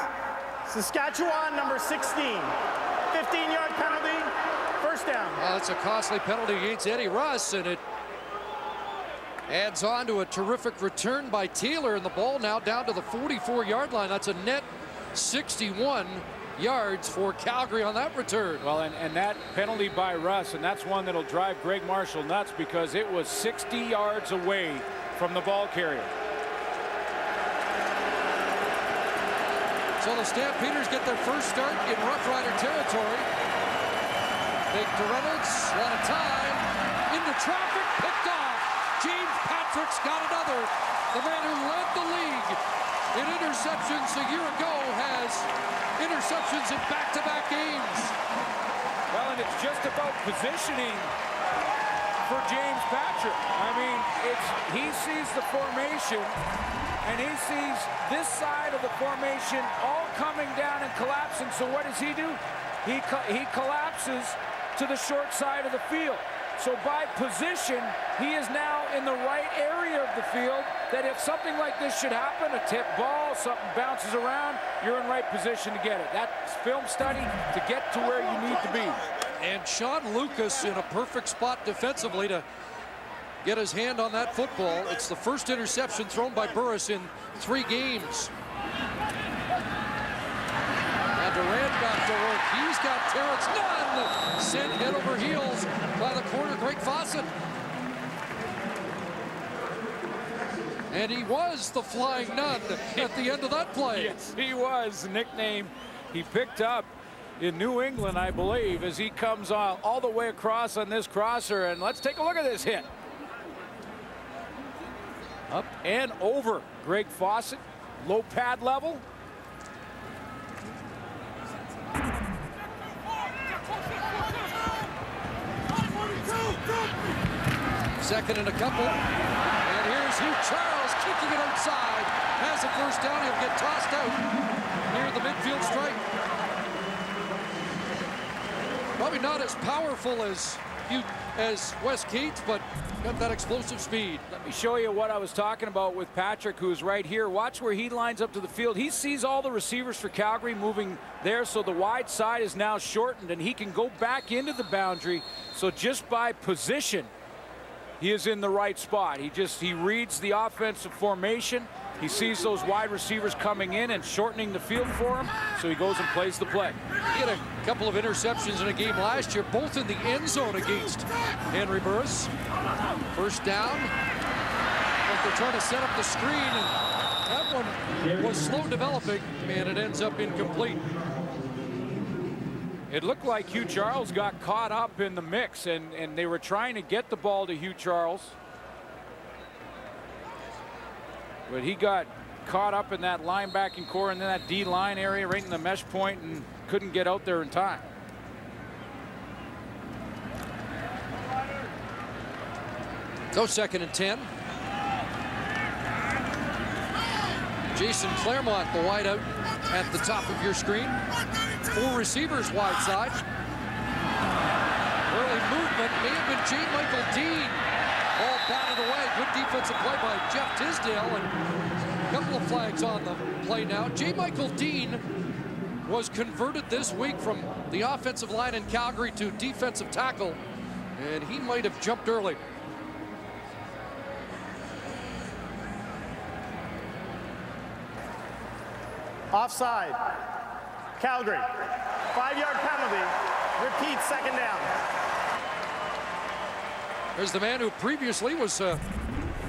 Saskatchewan, number 16. 15-yard penalty, first down. It's a costly penalty against Eddie Russ, and it adds on to a terrific return by Taylor, and the ball now down to the 44-yard line. That's a net 61 yards for Calgary on that return. Well, and that penalty by Russ, and that's one that'll drive Greg Marshall nuts because it was 60 yards away from the ball carrier. So the Stampeders get their first start in Roughrider territory. Big to Reynolds, a lot of time, into traffic, picked off. James Patrick's got another. The man who led the league in interceptions a year ago has interceptions in back-to-back games. Well, and it's just about positioning for James Patrick. I mean, he sees the formation, and he sees this side of the formation all coming down and collapsing. So what does he do? He collapses to the short side of the field. So by position, he is now in the right area of the field, that if something like this should happen, a tip ball, something bounces around, you're in right position to get it. That's film study to get to where you need to be. And Sean Lucas in a perfect spot defensively to get his hand on that football. It's the first interception thrown by Burris in 3 games. And Durant back to work. He's got Terrence, none! Sent head over heels by the corner, Greg Fawcett. And he was the flying nun at the end of that play. Yes, he was. The nickname he picked up in New England, I believe, as he comes all the way across on this crosser. And let's take a look at this hit. Up and over. Greg Fawcett, low pad level. Second and a couple. And here's Hugh Charles kicking it outside. Has a first down. He'll get tossed out near the midfield stripe. Probably not as powerful as Wes Cates, but got that explosive speed. Let me show you what I was talking about with Patrick, who's right here. Watch where he lines up to the field. He sees all the receivers for Calgary moving there, so the wide side is now shortened, and he can go back into the boundary. So just by position, he is in the right spot. He reads the offensive formation. He sees those wide receivers coming in and shortening the field for him, so he goes and plays the play. He had a couple of interceptions in a game last year, both in the end zone against Henry Burris. First down. But they're trying to set up the screen, and that one was slow developing, and it ends up incomplete. It looked like Hugh Charles got caught up in the mix, and they were trying to get the ball to Hugh Charles. But he got caught up in that linebacking core and then that D-line area right in the mesh point and couldn't get out there in time. So second and 10. Jason Claremont, the wideout at the top of your screen. 4 receivers wide side. Early movement may have been J. Michael Dean. Ball batted away. Good defensive play by Jeff Tisdale, and a couple of flags on the play now. J. Michael Dean was converted this week from the offensive line in Calgary to defensive tackle, and he might have jumped early. Offside. Calgary. 5-yard penalty. Repeat, second down. There's the man who previously was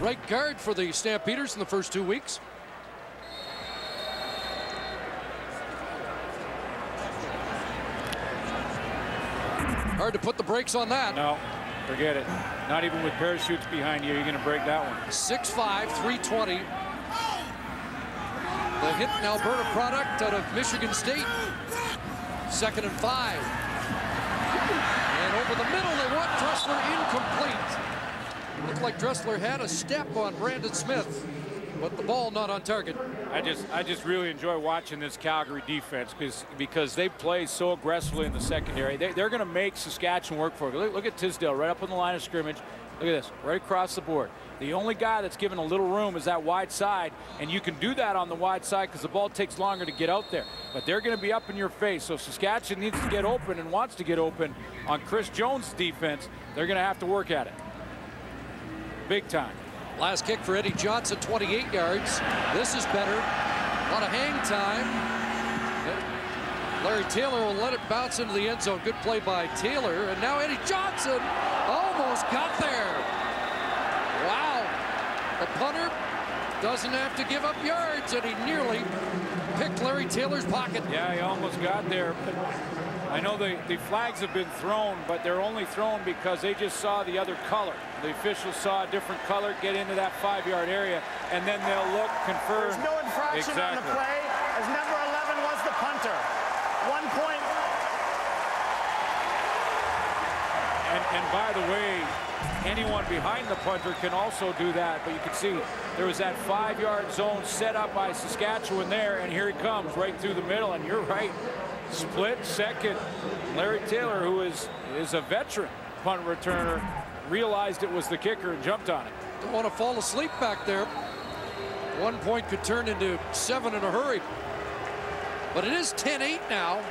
right guard for the Stampeders in the first 2 weeks. Hard to put the brakes on that. No, forget it. Not even with parachutes behind you, you're going to break that one. 6'5", 320. The Hinton, Alberta product out of Michigan State. Second and 5. And over the middle, they want Dressler incomplete. Looked like Dressler had a step on Brandon Smith, but the ball not on target. I just really enjoy watching this Calgary defense because they play so aggressively in the secondary. They're going to make Saskatchewan work for it. Look at Tisdale right up on the line of scrimmage. Look at this, right across the board. The only guy that's given a little room is that wide side, and you can do that on the wide side because the ball takes longer to get out there. But they're going to be up in your face, so Saskatchewan needs to get open and wants to get open on Chris Jones' defense. They're going to have to work at it. Big time. Last kick for Eddie Johnson, 28 yards. This is better. A lot of hang time. Larry Taylor will let it bounce into the end zone. Good play by Taylor. And now Eddie Johnson almost got there. Wow. The punter doesn't have to give up yards, and he nearly picked Larry Taylor's pocket. Yeah, he almost got there. But I know the flags have been thrown, but they're only thrown because they just saw the other color. The officials saw a different color get into that 5-yard area, and then they'll look, confirm. There's no infraction on the play, as number 11 was the punter. 1 point. And by the way, anyone behind the punter can also do that, but you can see there was that 5-yard zone set up by Saskatchewan there, and here he comes right through the middle, and you're right. Split second. Larry Taylor, who is a veteran punt returner, realized it was the kicker and jumped on it. Don't want to fall asleep back there. 1 point could turn into 7 in a hurry. But it is 10-8 now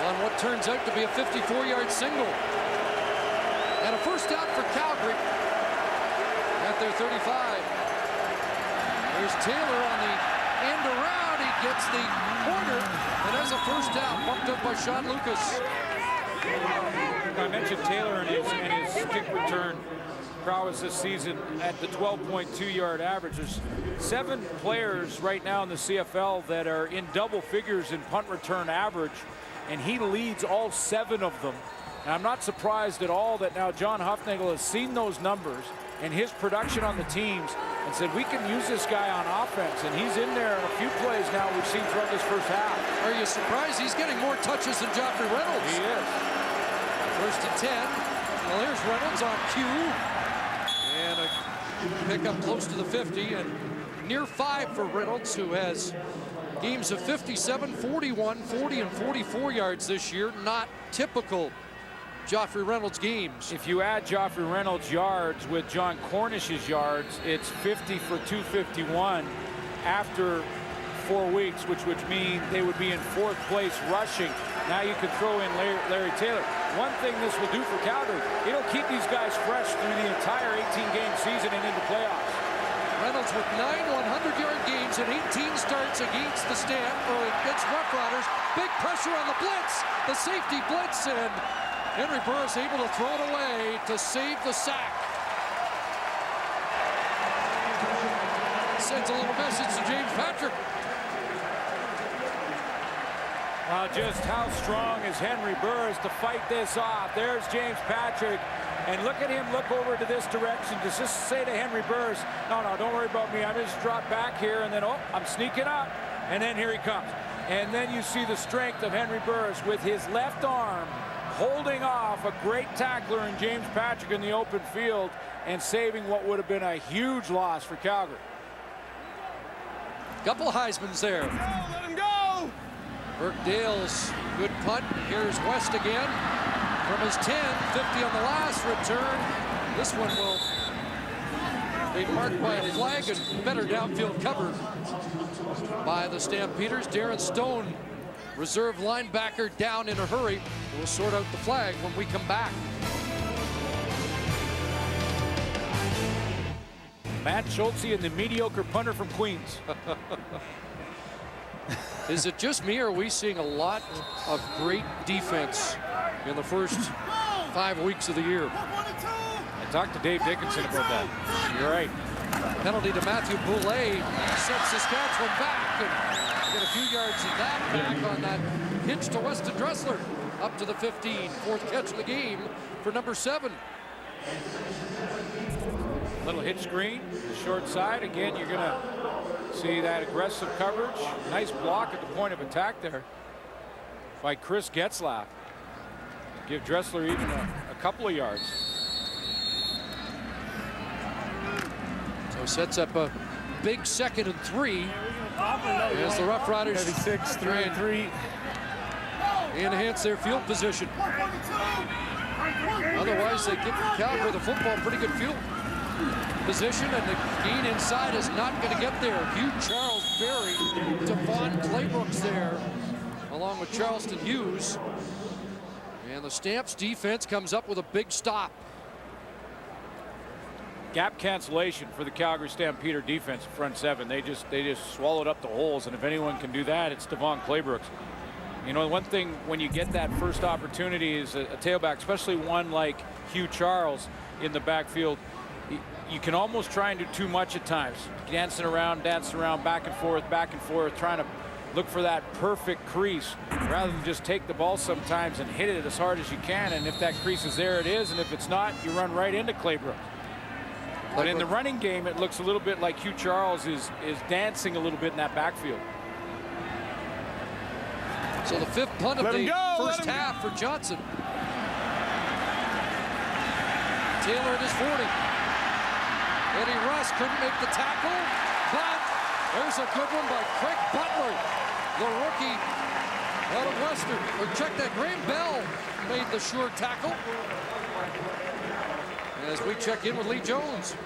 on what turns out to be a 54-yard single. And a first down for Calgary at their 35. There's Taylor on the end around. He gets the corner and has a first down, bumped up by Sean Lucas. I mentioned Taylor and his kick return prowess this season at the 12.2-yard average. There's 7 players right now in the CFL that are in double figures in punt return average, and he leads all 7 of them. And I'm not surprised at all that now John Hufnagel has seen those numbers and his production on the teams and said, we can use this guy on offense, and he's in there in a few plays now we've seen throughout this first half. Are you surprised? He's getting more touches than Joffrey Reynolds. He is. First and 10. Well, here's Reynolds on cue. And a pickup close to the 50 and near 5 for Reynolds, who has games of 57, 41, 40, and 44 yards this year. Not typical Joffrey Reynolds games. If you add Joffrey Reynolds' yards with John Cornish's yards, it's 50 for 251 after 4 weeks, which would mean they would be in 4th place rushing. Now you could throw in Larry Taylor. One thing this will do for Calgary, it'll keep these guys fresh through the entire 18-game season and into playoffs. Reynolds with 9 100-yard games and 18 starts against the against Roughriders. Big pressure on the blitz, the safety blitz, and Henry Burris able to throw it away to save the sack. Sends a little message to James Patrick. Just how strong is Henry Burris to fight this off? There's James Patrick, and look at him look over to this direction. Does this say to Henry Burris, no, don't worry about me. I'm just drop back here, and then, oh, I'm sneaking up. And then here he comes. And then you see the strength of Henry Burris with his left arm holding off a great tackler in James Patrick in the open field and saving what would have been a huge loss for Calgary. Couple Heismans there. Let him go! Burke Dale's good punt. Here's West again from his 10, 50 on the last return. This one will be marked by a flag and better downfield cover by the Stampeders. Darren Stone, reserve linebacker, down in a hurry. We'll sort out the flag when we come back. Matt Schultze and the mediocre punter from Queens. Is it just me, or are we seeing a lot of great defense in the first 5 weeks of the year? I talked to Dave Dickinson about that. You're right. Penalty to Matthew Boulay sets Saskatchewan back, and get a few yards of that back on that hitch to Weston Dressler up to the 15. 4th catch of the game for number 7. Little hitch screen, the short side. Again, you're going to see that aggressive coverage. Nice block at the point of attack there by Chris Getzlaff. Give Dressler even a couple of yards. So sets up a big 2nd and 3 as the Roughriders 36, 3 and 3. enhance their field position. Otherwise, they give Calgary the football pretty good field position, and the gain inside is not going to get there. Hugh Charles Berry, Devon Claybrooks there, along with Charleston Hughes. And the Stamps defense comes up with a big stop. gap cancellation for the Calgary Stampeder defense front seven. They just swallowed up the holes, and if anyone can do that, it's Devon Claybrooks. You know, one thing when you get that first opportunity is a tailback, especially one like Hugh Charles in the backfield, you can almost try and do too much at times. Dancing around, back and forth, trying to look for that perfect crease rather than just take the ball sometimes and hit it as hard as you can. And if that crease is there, it is. And if it's not, you run right into Claybrooks. But in the running game, it looks a little bit like Hugh Charles is dancing a little bit in that backfield. So the 5th punt of the first half for Johnson. Taylor at his 40. Eddie Russ couldn't make the tackle, but there's a good one by Craig Butler, the rookie out of Western. Or check that, Graham Bell made the sure tackle. As we check in with Lee Jones.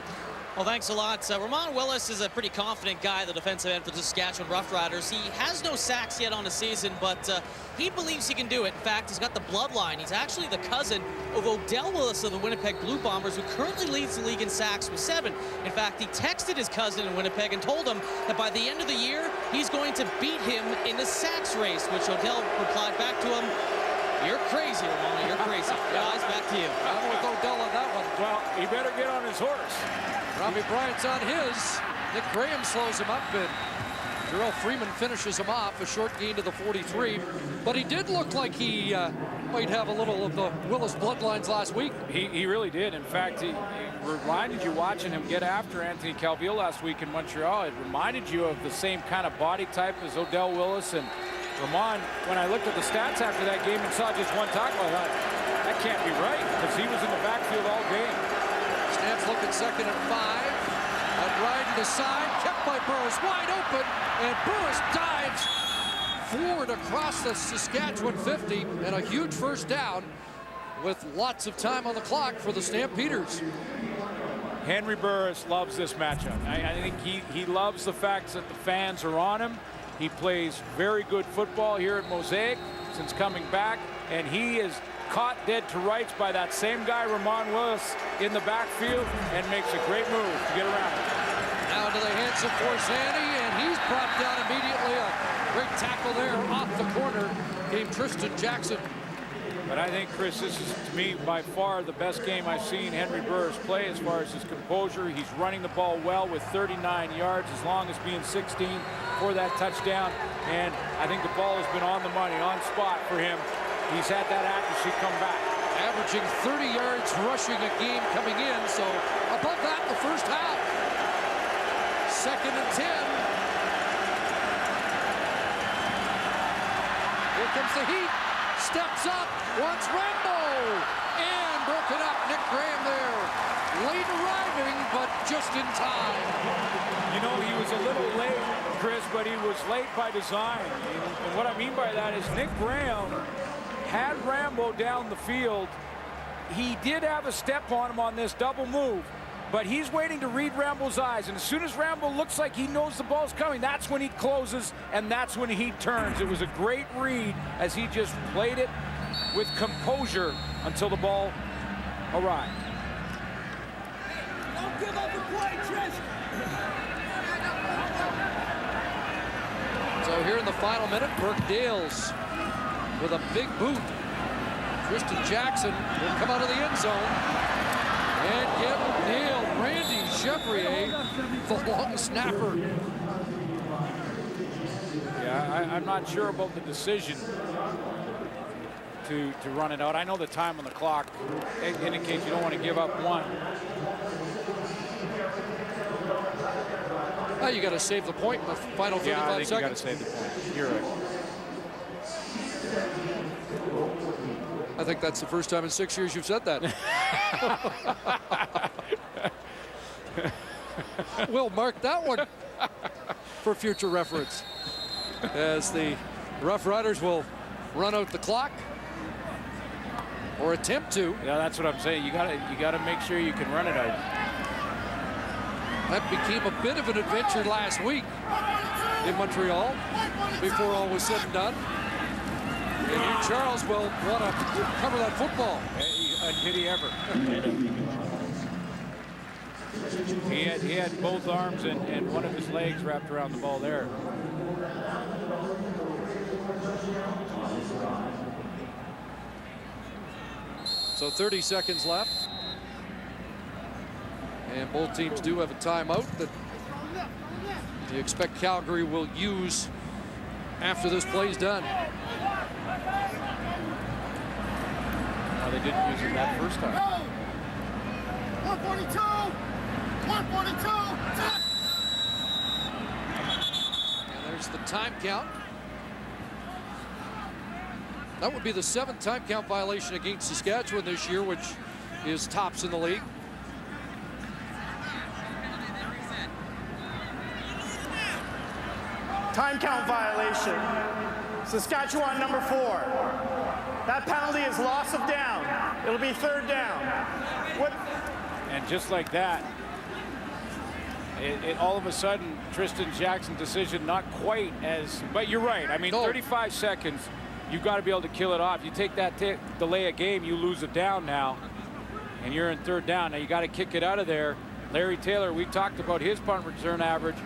Well, thanks a lot. Ramon Willis is a pretty confident guy, the defensive end for the Saskatchewan Roughriders. He has no sacks yet on the season, but he believes he can do it. In fact, he's got the bloodline. He's actually the cousin of Odell Willis of the Winnipeg Blue Bombers, who currently leads the league in sacks with 7. In fact, he texted his cousin in Winnipeg and told him that by the end of the year, he's going to beat him in the sacks race, which Odell replied back to him, "You're crazy, Ramon, you're crazy." Guys, back to you. I'm with Odell on that one. Well, he better get on his horse. Robbie Bryant's on his. Nick Graham slows him up, and Jarrell Freeman finishes him off, a short gain to the 43. But he did look like he might have a little of the Willis bloodlines last week. He really did. In fact, he reminded you, watching him get after Anthony Calvillo last week in Montreal, it reminded you of the same kind of body type as Odell Willis. And Ramon, when I looked at the stats after that game and saw just one tackle, I thought, that can't be right, because he was in the backfield all game. Stamps look at 2nd and 5. And right to the side, kept by Burris, wide open, and Burris dives forward across the Saskatchewan 50, and a huge first down with lots of time on the clock for the Stampeders. Henry Burris loves this matchup. I think he loves the fact that the fans are on him. He plays very good football here at Mosaic since coming back, and he is caught dead to rights by that same guy, Ramon Willis, in the backfield, and makes a great move to get around him. Now to the hands of Forzani, and he's brought down immediately. A great tackle there off the corner came Tristan Jackson. But I think, Chris, this is, to me, by far the best game I've seen Henry Burris play as far as his composure. He's running the ball well with 39 yards, as long as being 16 for that touchdown. And I think the ball has been on the money, on spot for him. He's had that accuracy come back. Averaging 30 yards rushing a game coming in, so above that in the first half. 2nd and 10. Here comes the heat. Steps up, wants Rambo, and broken up. Nick Graham there. Late arriving, but just in time. You know, he was a little late, Chris, but he was late by design. And what I mean by that is Nick Graham had Rambo down the field. He did have a step on him on this double move, but he's waiting to read Rambo's eyes. And as soon as Rambo looks like he knows the ball's coming, that's when he closes, and that's when he turns. It was a great read as he just played it with composure until the ball arrived. Don't give up a play, Trish. So here in the final minute, Burke Dales with a big boot. Tristan Jackson will come out of the end zone and get nailed. Randy Chevrier, the long snapper. Yeah, I'm not sure about the decision to run it out. I know the time on the clock indicates you don't want to give up one. Well, you got to save the point in the final 35 I think seconds. you got to save the point. You're right. I think that's the first time in 6 years you've said that. We'll mark that one for future reference, as the Rough Riders will run out the clock, or attempt to. Yeah, that's what I'm saying. You gotta make sure you can run it out. That became a bit of an adventure last week in Montreal before all was said and done. And you, Charles, will want to cover that football. And did he ever? He had both arms and one of his legs wrapped around the ball there. So 30 seconds left. And both teams do have a timeout that you expect Calgary will use after this play's done. Well, they didn't use it that first time. 142! 142! And there's the time count. That would be the 7th time count violation against Saskatchewan this year, which is tops in the league. Time count violation. Saskatchewan number 4. That penalty is loss of down. It'll be 3rd down. What? And just like that, it all of a sudden, Tristan Jackson's decision not quite as, but you're right. I mean, 35 seconds, you've got to be able to kill it off. You take that delay a game, you lose it down now, and you're in 3rd down. Now you got to kick it out of there. Larry Taylor, we talked about his punt return average.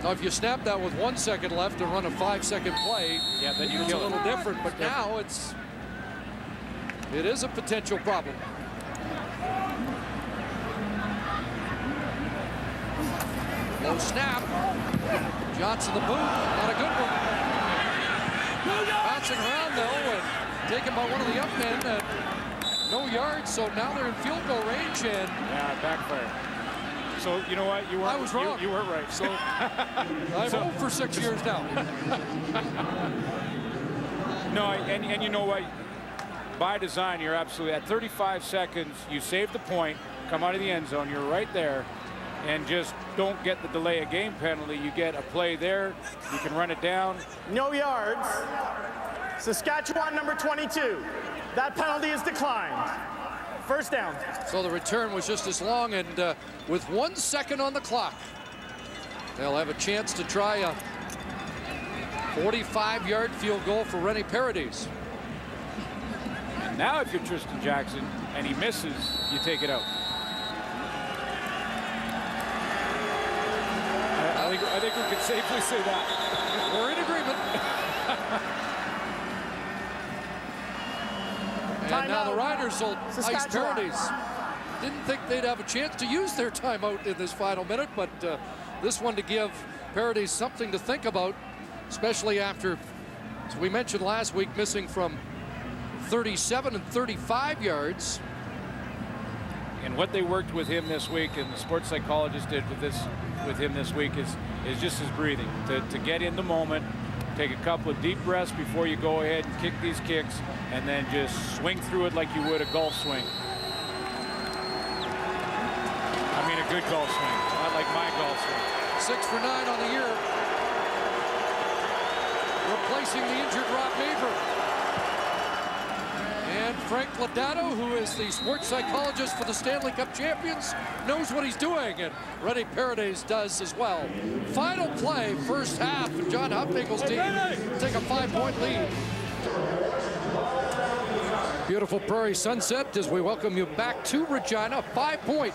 Now, if you snap that with 1 second left and run a 5-second play, yeah, then you it's kill a little it. different. But now it is a potential problem. Low snap. Johnson the boot. Not a good one. Bouncing around though and taken by one of the up men. No yards. So now they're in field goal range and yeah, backfire. So you know what? You weren't. I was wrong. You weren't right. So I'm home for 6 years now. No, and you know what? By design, you're absolutely at 35 seconds. You save the point, come out of the end zone. You're right there, and just don't get the delay of game penalty. You get a play there. You can run it down. No yards. Saskatchewan number 22. That penalty is declined. 1st down. So the return was just as long, and with 1 second on the clock, they'll have a chance to try a 45-yard field goal for Rennie Paradis. And now if you're Tristan Jackson and he misses, you take it out. I think we can safely say that. We're in agreement. And now the Riders will ice Paradis. Didn't think they'd have a chance to use their timeout in this final minute, but this one to give Paradis something to think about, especially after, as we mentioned last week, missing from 37 and 35 yards. And what they worked with him this week, and the sports psychologist did with him this week, is just his breathing. To get in the moment, take a couple of deep breaths before you go ahead and kick these kicks, and then just swing through it like you would a golf swing. I mean a good golf swing, not like my golf swing. 6 for 9 on the year. Replacing the injured Rob Maver. And Frank Lodato, who is the sports psychologist for the Stanley Cup champions, knows what he's doing, and Rennie Paradis does as well. Final play, 1st half, and John Hupnagle's team take a 5-point lead. Beautiful prairie sunset as we welcome you back to Regina. 5-point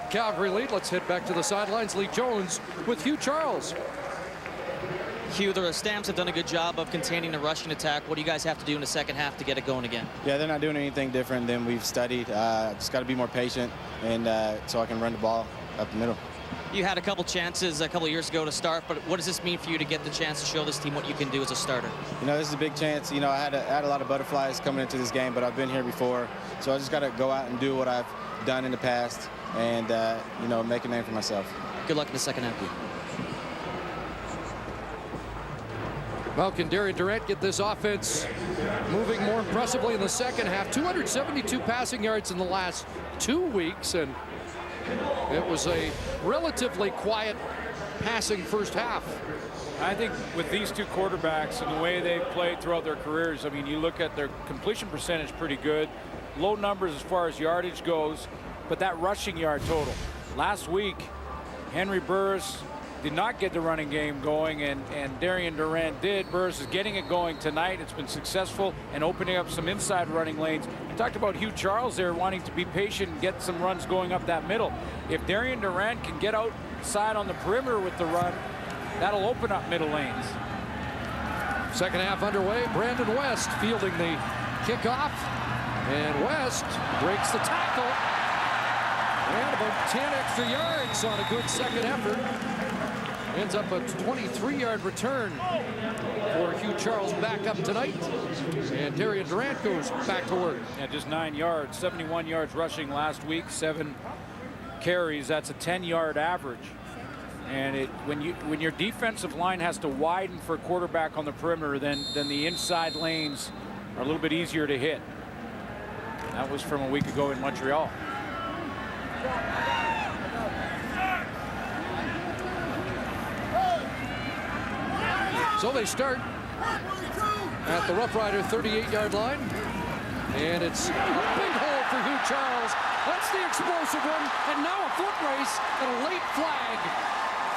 Calgary lead. Let's head back to the sidelines. Lee Jones with Hugh Charles. Hugh, the Stamps have done a good job of containing the rushing attack. What do you guys have to do in the 2nd half to get it going again? Yeah, they're not doing anything different than we've studied. Just got to be more patient, and so I can run the ball up the middle. You had a couple chances a couple of years ago to start, but what does this mean for you to get the chance to show this team what you can do as a starter? You know, this is a big chance. You know, I had a lot of butterflies coming into this game, but I've been here before, so I just got to go out and do what I've done in the past and, you know, make a name for myself. Good luck in the 2nd half. Well, can Darian Durant get this offense moving more impressively in the 2nd half? 272 passing yards in the last 2 weeks, and it was a relatively quiet passing 1st half. I think with these two quarterbacks and the way they've played throughout their careers, I mean, you look at their completion percentage pretty good. Low numbers as far as yardage goes, but that rushing yard total. Last week, Henry Burris did not get the running game going, and Darian Durant did. Burris is getting it going tonight. It's been successful and opening up some inside running lanes. I talked about Hugh Charles there wanting to be patient and get some runs going up that middle. If Darian Durant can get outside on the perimeter with the run, that'll open up middle lanes. Second half underway. Brandon West fielding the kickoff, and West breaks the tackle. And about 10 extra yards on a good second effort. Ends up a 23-yard return for Hugh Charles back up tonight. And Darian Durant goes back to work. Yeah, just 9 yards, 71 yards rushing last week, 7 carries. That's a 10-yard average. And when your defensive line has to widen for a quarterback on the perimeter, then the inside lanes are a little bit easier to hit. That was from a week ago in Montreal. So they start at the Roughrider 38-yard line. And it's a big hole for Hugh Charles. That's the explosive one. And now a foot race and a late flag.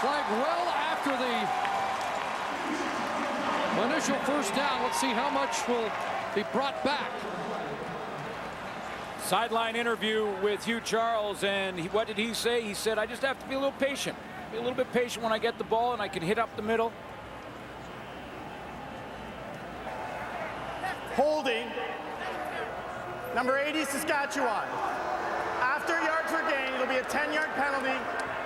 Flag well after the initial first down. Let's see how much will be brought back. Sideline interview with Hugh Charles, and what did he say? He said, I just have to be a little patient. Be a little bit patient when I get the ball and I can hit up the middle. Holding, number 80, Saskatchewan. After a yard per gain, it'll be a 10-yard penalty.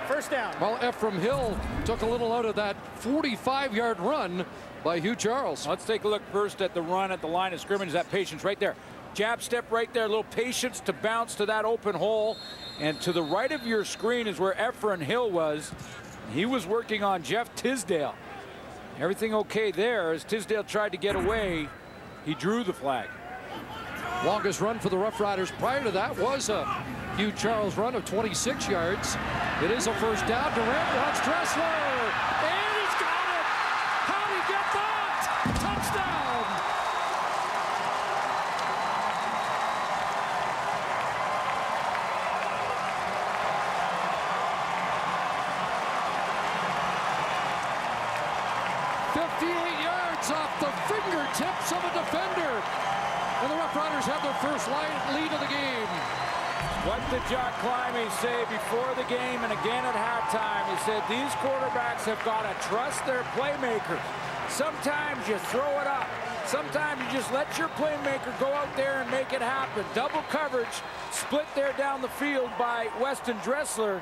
First down. Well, Ephraim Hill took a little out of that 45-yard run by Hugh Charles. Let's take a look first at the run at the line of scrimmage. That patience right there. Jab step right there. A little patience to bounce to that open hole. And to the right of your screen is where Ephraim Hill was. He was working on Jeff Tisdale. Everything okay there as Tisdale tried to get away. He drew the flag. Longest run for the Roughriders prior to that was a Hugh Charles run of 26 yards. It is a first down. Durant wants Dressler. And he's got it. How'd he get that? Touchdown. Off the fingertips of a defender. And the Roughriders have their first lead of the game. What did Jock Climby say before the game and again at halftime? He said these quarterbacks have got to trust their playmakers. Sometimes you throw it up. Sometimes you just let your playmaker go out there and make it happen. Double coverage, split there down the field by Weston Dressler.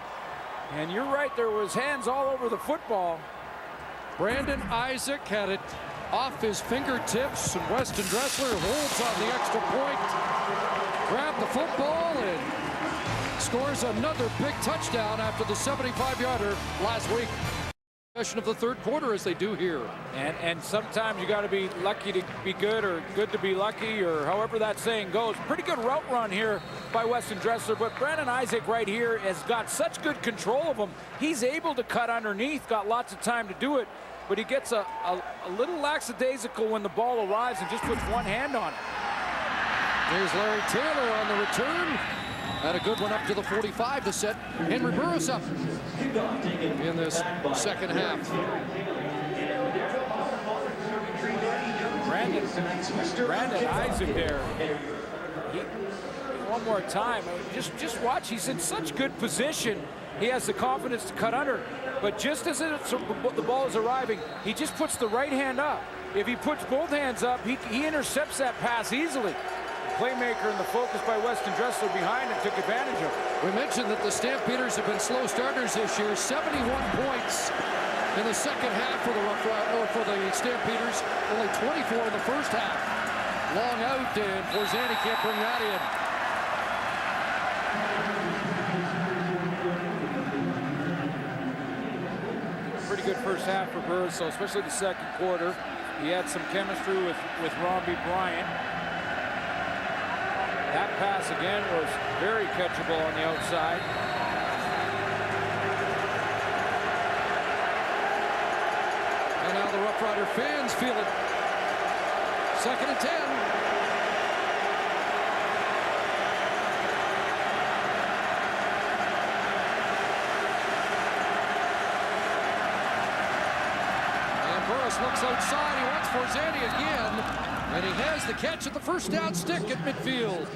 And you're right, there was hands all over the football. Brandon Isaac had it off his fingertips, and Weston Dressler holds on the extra point, grabbed the football, and scores another big touchdown after the 75-yarder last week. Possession of the third quarter, as they do here. And sometimes you got to be lucky to be good, or good to be lucky, or however that saying goes. Pretty good route run here by Weston Dressler, but Brandon Isaac right here has got such good control of him. He's able to cut underneath, got lots of time to do it, but he gets a little lackadaisical when the ball arrives and just puts one hand on it. Here's Larry Taylor on the return. Had a good one up to the 45 to set Henry Burris up in this second half. Brandon Isaac there. One more time. Just watch. He's in such good position. He has the confidence to cut under. But just as the ball is arriving, he just puts the right hand up. If he puts both hands up, he intercepts that pass easily. Playmaker and the focus by Weston Dressler behind him took advantage of it. We mentioned that the Stampeders have been slow starters this year. 71 points in the second half for the Stampeders. Only 24 in the first half. Long out, and Forzani can't bring that in. Pretty good first half for Burris, so especially the second quarter. He had some chemistry with Robbie Bryant. That pass again was very catchable on the outside. And now the Rough Rider fans feel it. 2nd and 10. Lewis looks outside. He wants Forzani again. And he has the catch at the first down stick at midfield.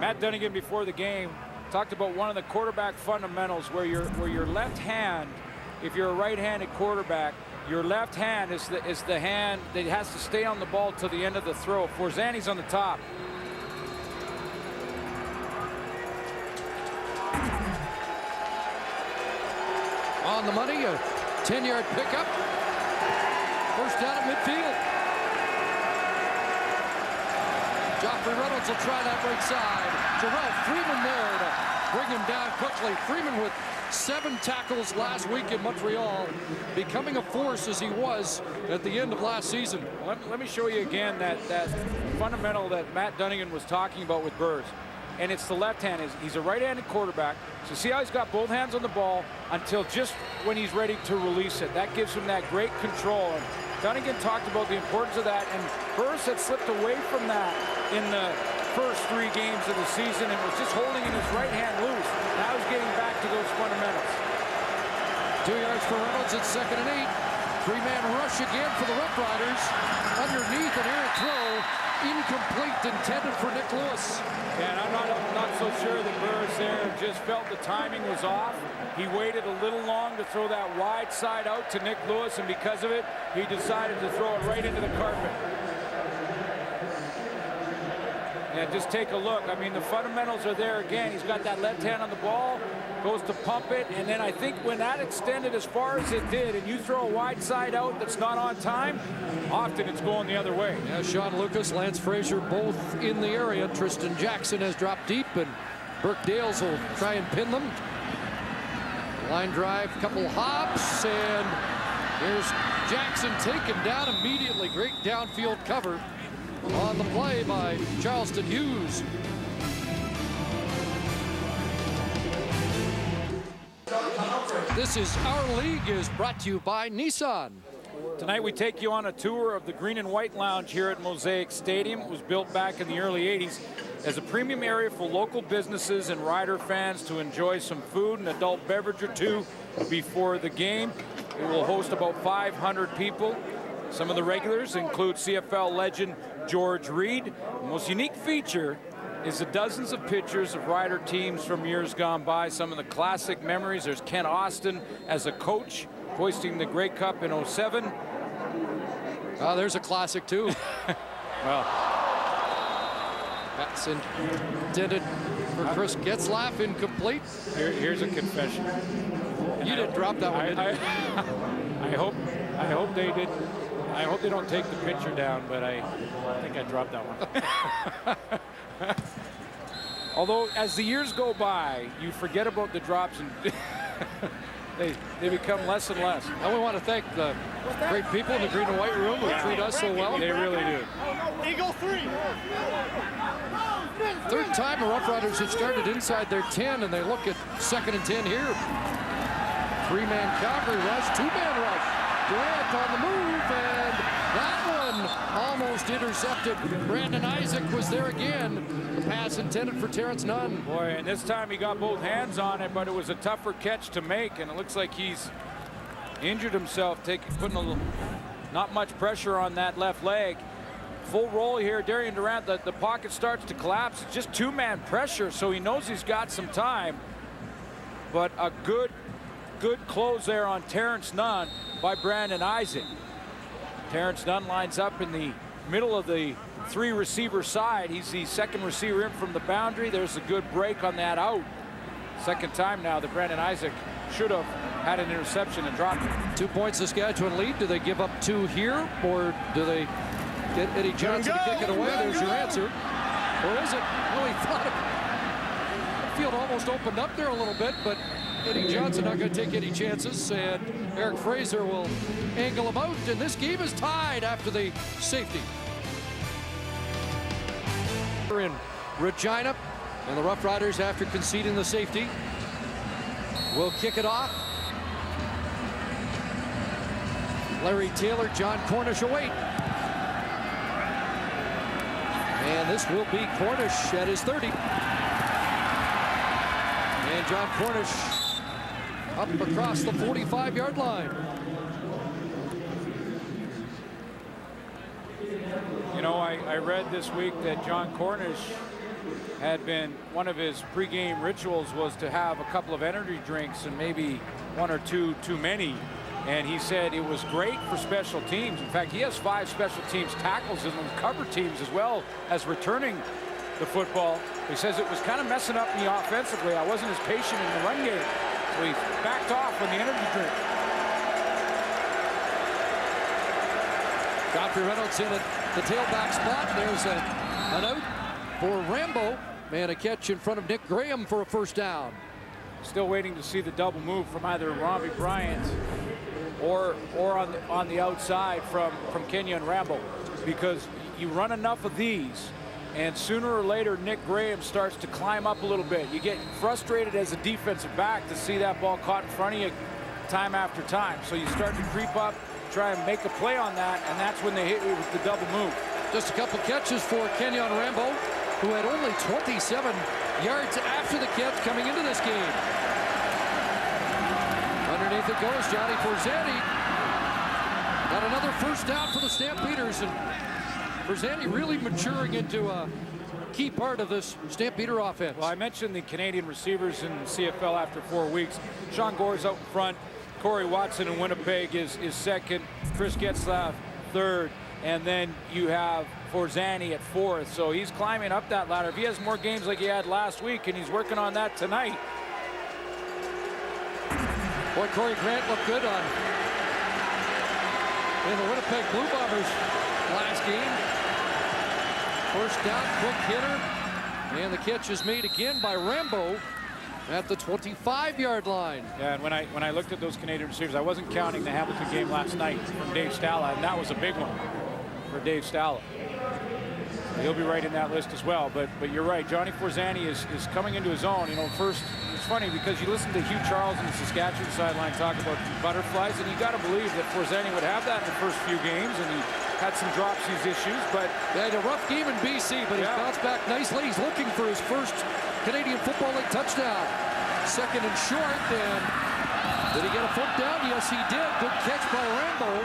Matt Dunnigan before the game talked about one of the quarterback fundamentals where your left hand, if you're a right-handed quarterback, your left hand is the hand that has to stay on the ball till the end of the throw. Forzani's on the top. On the money, a 10-yard pickup. First down at midfield. Joffrey Reynolds will try that right side. Jarrell Freeman there to bring him down quickly. Freeman with 7 tackles last week in Montreal, becoming a force as he was at the end of last season. Let me show you again that fundamental that Matt Dunnigan was talking about with Burrs. And it's the left hand. He's a right-handed quarterback. So see how he's got both hands on the ball until just when he's ready to release it. That gives him that great control. And Dunnigan talked about the importance of that. And Burrs had slipped away from that in the first 3 games of the season and was just holding in his right hand loose. Now he's getting back to those fundamentals. 2 yards for Reynolds. It's 2nd and 8. 3-man rush again for the Roughriders. Underneath an errant throw. Incomplete, intended for Nick Lewis. Yeah, and I'm not so sure that Burrs there just felt the timing was off. He waited a little long to throw that wide side out to Nick Lewis, and because of it, he decided to throw it right into the carpet. Yeah, just take a look. I mean, the fundamentals are there again. He's got that left hand on the ball, goes to pump it, and then I think when that extended as far as it did, and you throw a wide side out that's not on time, often it's going the other way. Yeah, Sean Lucas, Lance Frazier, both in the area. Tristan Jackson has dropped deep, and Burke Dales will try and pin them. Line drive, couple hops, and here's Jackson taken down immediately. Great downfield cover on the play by Charleston Hughes. This is Our League is brought to you by Nissan. Tonight we take you on a tour of the Green and White Lounge here at Mosaic Stadium. It was built back in the early 80s as a premium area for local businesses and Rider fans to enjoy some food and adult beverage or two before the game. It will host about 500 people. Some of the regulars include CFL legend George Reed. The most unique feature is the dozens of pictures of Rider teams from years gone by. Some of the classic memories. There's Ken Austin as a coach hoisting the Grey Cup in '07. Oh, there's a classic too. Well, that's intended for Chris Getzlaff, incomplete. here's a confession. You didn't drop that one, did you? I hope they did. I hope they don't take the picture down, but I think I dropped that one. Although, as the years go by, you forget about the drops and they become less and less. And we want to thank the great people in the green and white room who treat us so well. They really do. Eagle 3. Third time the Roughriders have started inside their 10, and they look at 2nd and 10 here. 3-man Calgary rush, 2-man rush. Durant on the move, and that one almost intercepted. Brandon Isaac was there again. The pass intended for Terrence Nunn. Boy, and this time he got both hands on it, but it was a tougher catch to make, and it looks like he's injured himself, putting not much pressure on that left leg. Full roll here, Darian Durant, the pocket starts to collapse. It's just 2-man pressure, so he knows he's got some time, but a good close there on Terrence Nunn by Brandon Isaac. Terrence Nunn lines up in the middle of the 3-receiver side. He's the second receiver in from the boundary. There's a good break on that out. Second time now that Brandon Isaac should have had an interception and dropped it. 2 points Saskatchewan lead. Do they give up 2 here, or do they get Eddie Johnson to kick it away? There's your answer. Or is it? Well, he thought the field almost opened up there a little bit, but Eddie Johnson not going to take any chances, and Eric Fraser will angle him out, and this game is tied after the safety. We're in Regina, and the Roughriders, after conceding the safety, will kick it off. Larry Taylor, John Cornish await. And this will be Cornish at his 30. And John Cornish up across the 45-yard line. You know, I read this week that John Cornish had been, one of his pregame rituals was to have a couple of energy drinks and maybe one or two too many. And he said it was great for special teams. In fact, he has 5 special teams tackles in those cover teams as well as returning the football. He says it was kind of messing up me offensively. I wasn't as patient in the run game. So he backed off on the energy drink. Godfrey Reynolds in at the tailback spot. There's an out for Rambo. Man, a catch in front of Nick Graham for a first down. Still waiting to see the double move from either Robbie Bryant or on the outside from Kenyon Rambo, because you run enough of these and sooner or later Nick Graham starts to climb up a little bit. You get frustrated as a defensive back to see that ball caught in front of you time after time. So you start to creep up, try and make a play on that, and that's when they hit you with the double move. Just a couple catches for Kenyon Rambo, who had only 27 yards after the catch coming into this game. Underneath it goes Johnny Forzani. Got another first down for the Stampeders, and Forzani really maturing into a key part of this Stampeder offense. Well, I mentioned the Canadian receivers in CFL after 4 weeks. Sean Gore's out in front. Corey Watson in Winnipeg is second. Chris Getzlaff third. And then you have Forzani at fourth. So he's climbing up that ladder. If he has more games like he had last week, and he's working on that tonight. Boy, Corey Grant looked good in the Winnipeg Blue Bombers last game. First down, quick hitter. And the catch is made again by Rambo at the 25-yard line. Yeah, and when I looked at those Canadian receivers, I wasn't counting the Hamilton game last night from Dave Stala, and that was a big one for Dave Stala. He'll be right in that list as well. But you're right, Johnny Forzani is coming into his own. You know, first, it's funny because you listen to Hugh Charles in the Saskatchewan sideline talk about butterflies, and you got to believe that Forzani would have that in the first few games, and he had some dropsies issues, but they had a rough game in BC, but he's bounced back nicely. He's looking for his first Canadian Football League touchdown. Second and short, and did he get a foot down? Yes, he did. Good catch by Rambo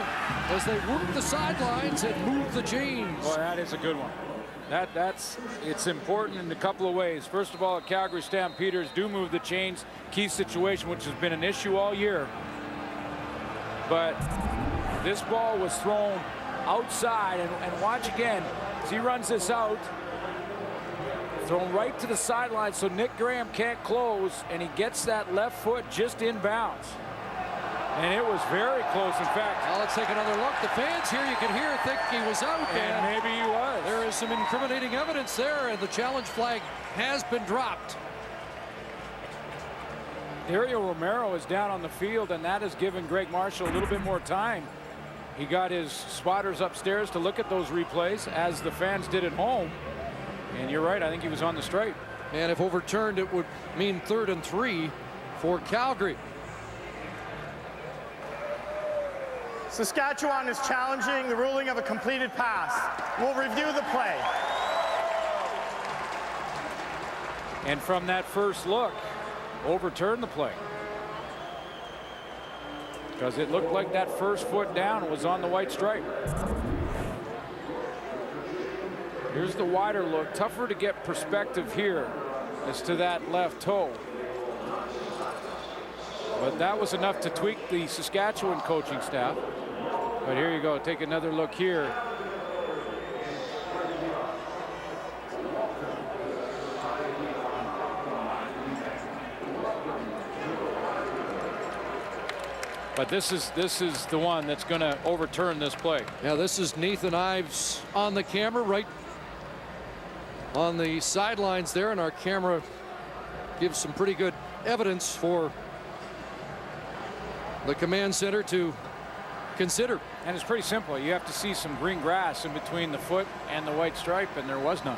as they work the sidelines and move the chains. Boy, that is a good one. It's important in a couple of ways. First of all, the Calgary Stampeders do move the chains, key situation, which has been an issue all year. But this ball was thrown outside, and watch again as he runs this out, thrown right to the sideline, so Nick Graham can't close, and he gets that left foot just inbounds. And it was very close, in fact. Well, let's take another look. The fans here, you can hear, think he was out. And maybe he was. There is some incriminating evidence there, and the challenge flag has been dropped. Dario Romero is down on the field, and that has given Greg Marshall a little bit more time. He got his spotters upstairs to look at those replays, as the fans did at home. And you're right, I think he was on the straight. And if overturned, it would mean 3rd and 3 for Calgary. Saskatchewan is challenging the ruling of a completed pass. We'll review the play. And from that first look, overturn the play. Because it looked like that first foot down was on the white stripe. Here's the wider look. Tougher to get perspective here as to that left toe. But that was enough to tweak the Saskatchewan coaching staff. But here you go. Take another look here. But this is the one that's going to overturn this play. Yeah, this is Nathan Ives on the camera, right on the sidelines there, and our camera gives some pretty good evidence for the command center to consider. And it's pretty simple. You have to see some green grass in between the foot and the white stripe, and there was none.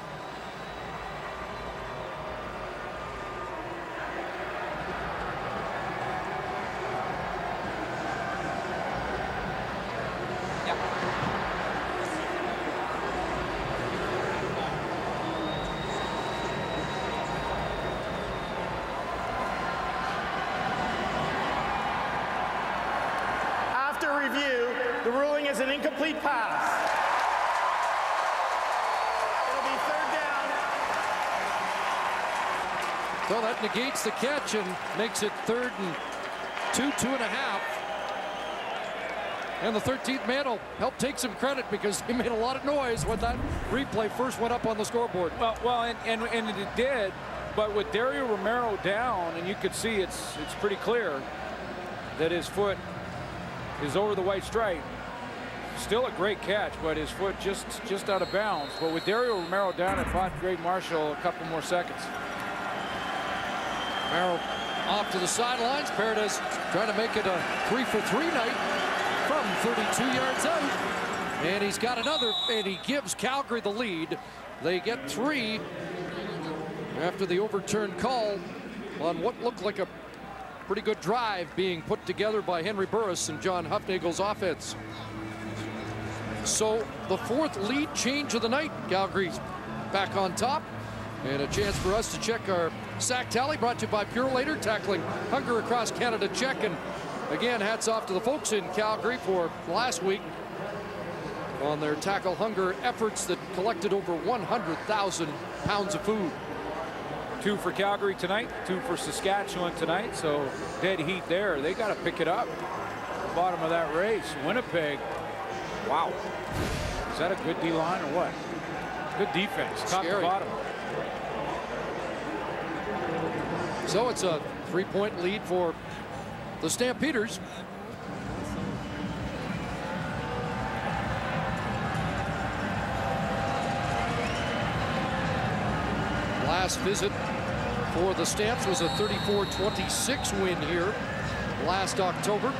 The ruling is an incomplete pass. It'll be third down. So that negates the catch and makes it 3rd and 2.5. And the 13th man will help take some credit because he made a lot of noise when that replay first went up on the scoreboard. Well, and it did, but with Dario Romero down, and you could see it's pretty clear that his foot is over the white stripe. Still a great catch, but his foot just out of bounds. But with Dario Romero down, it bought Greg Marshall a couple more seconds. Romero off to the sidelines. Paredes trying to make it a 3-for-3 night from 32 yards out. And he's got another, and he gives Calgary the lead. They get 3 after the overturned call on what looked like a pretty good drive being put together by Henry Burris and John Hufnagel's offense. So the 4th lead change of the night. Calgary's back on top. And a chance for us to check our sack tally, brought to you by Purelator, tackling hunger across Canada. Check. And again, hats off to the folks in Calgary for last week on their tackle hunger efforts that collected over 100,000 pounds of food. 2 for Calgary tonight, 2 for Saskatchewan tonight. So dead heat there. They got to pick it up. Bottom of that race. Winnipeg. Wow. Is that a good D-line or what? Good defense, top to bottom. So it's a 3-point lead for the Stampeders. Last visit for the Stamps was a 34-26 win here last October.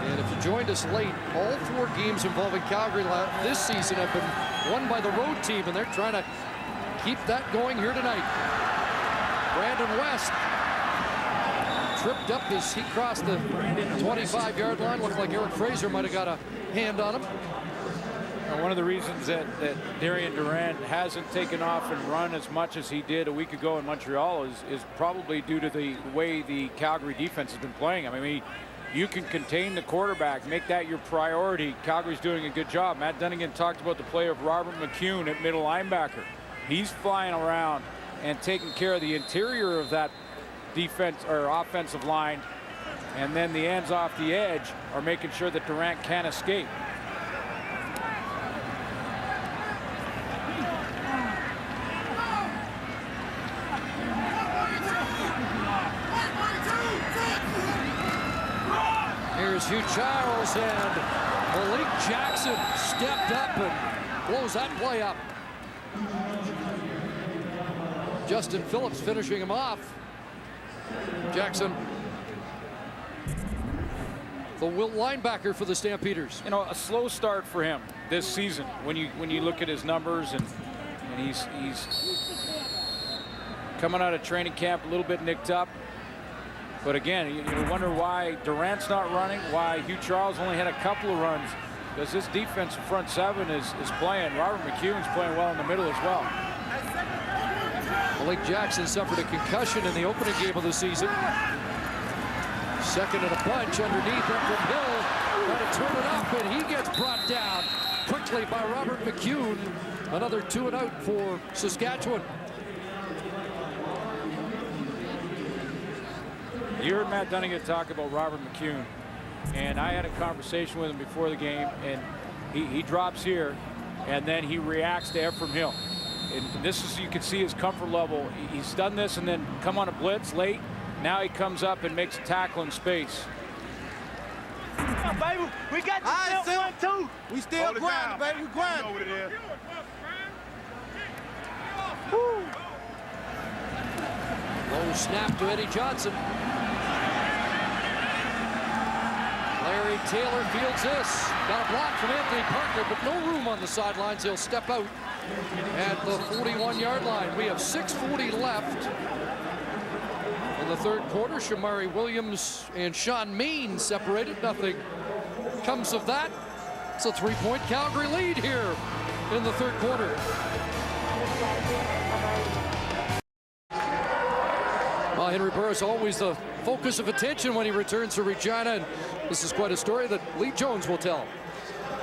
And if you joined us late, all 4 games involving Calgary this season have been won by the road team, and they're trying to keep that going here tonight. Brandon West tripped up as he crossed the 25-yard line. Looked like Eric Fraser might have got a hand on him. One of the reasons that Darian Durant hasn't taken off and run as much as he did a week ago in Montreal is probably due to the way the Calgary defense has been playing. I mean, you can contain the quarterback, make that your priority. Calgary's doing a good job. Matt Dunnigan talked about the play of Robert McCune at middle linebacker. He's flying around and taking care of the interior of that defense or offensive line, and then the ends off the edge are making sure that Durant can't escape. Here's Hugh Charles, and Malik Jackson stepped up and blows that play up. Justin Phillips finishing him off. Jackson, the will linebacker for the Stampeders. You know, a slow start for him this season when you look at his numbers, and he's coming out of training camp a little bit nicked up. But again, you wonder why Durant's not running, why Hugh Charles only had a couple of runs, because this defensive front 7 is playing. Robert McCune's playing well in the middle as well. Malik Jackson suffered a concussion in the opening game of the season. Second and a bunch underneath Ephraim Hill, trying to turn it up, and he gets brought down quickly by Robert McCune. Another 2 and out for Saskatchewan. You heard Matt Dunnigan talk about Robert McCune, and I had a conversation with him before the game, and he drops here, and then he reacts to Ephraim Hill. And this is, you can see his comfort level. He's done this and then come on a blitz late. Now he comes up and makes a tackle in space. Come on, baby. We got you still 1-2. We still grinding, baby. We grinding. Over there. Low snap to Eddie Johnson. Larry Taylor fields this. Got a block from Anthony Parker, but no room on the sidelines. He'll step out at the 41-yard line. We have 6:40 left in the third quarter. Shamari Williams and Sean Main separated. Nothing comes of that. It's a 3-point Calgary lead here in the third quarter. Henry Burris, always the focus of attention when he returns to Regina, and this is quite a story that Lee Jones will tell.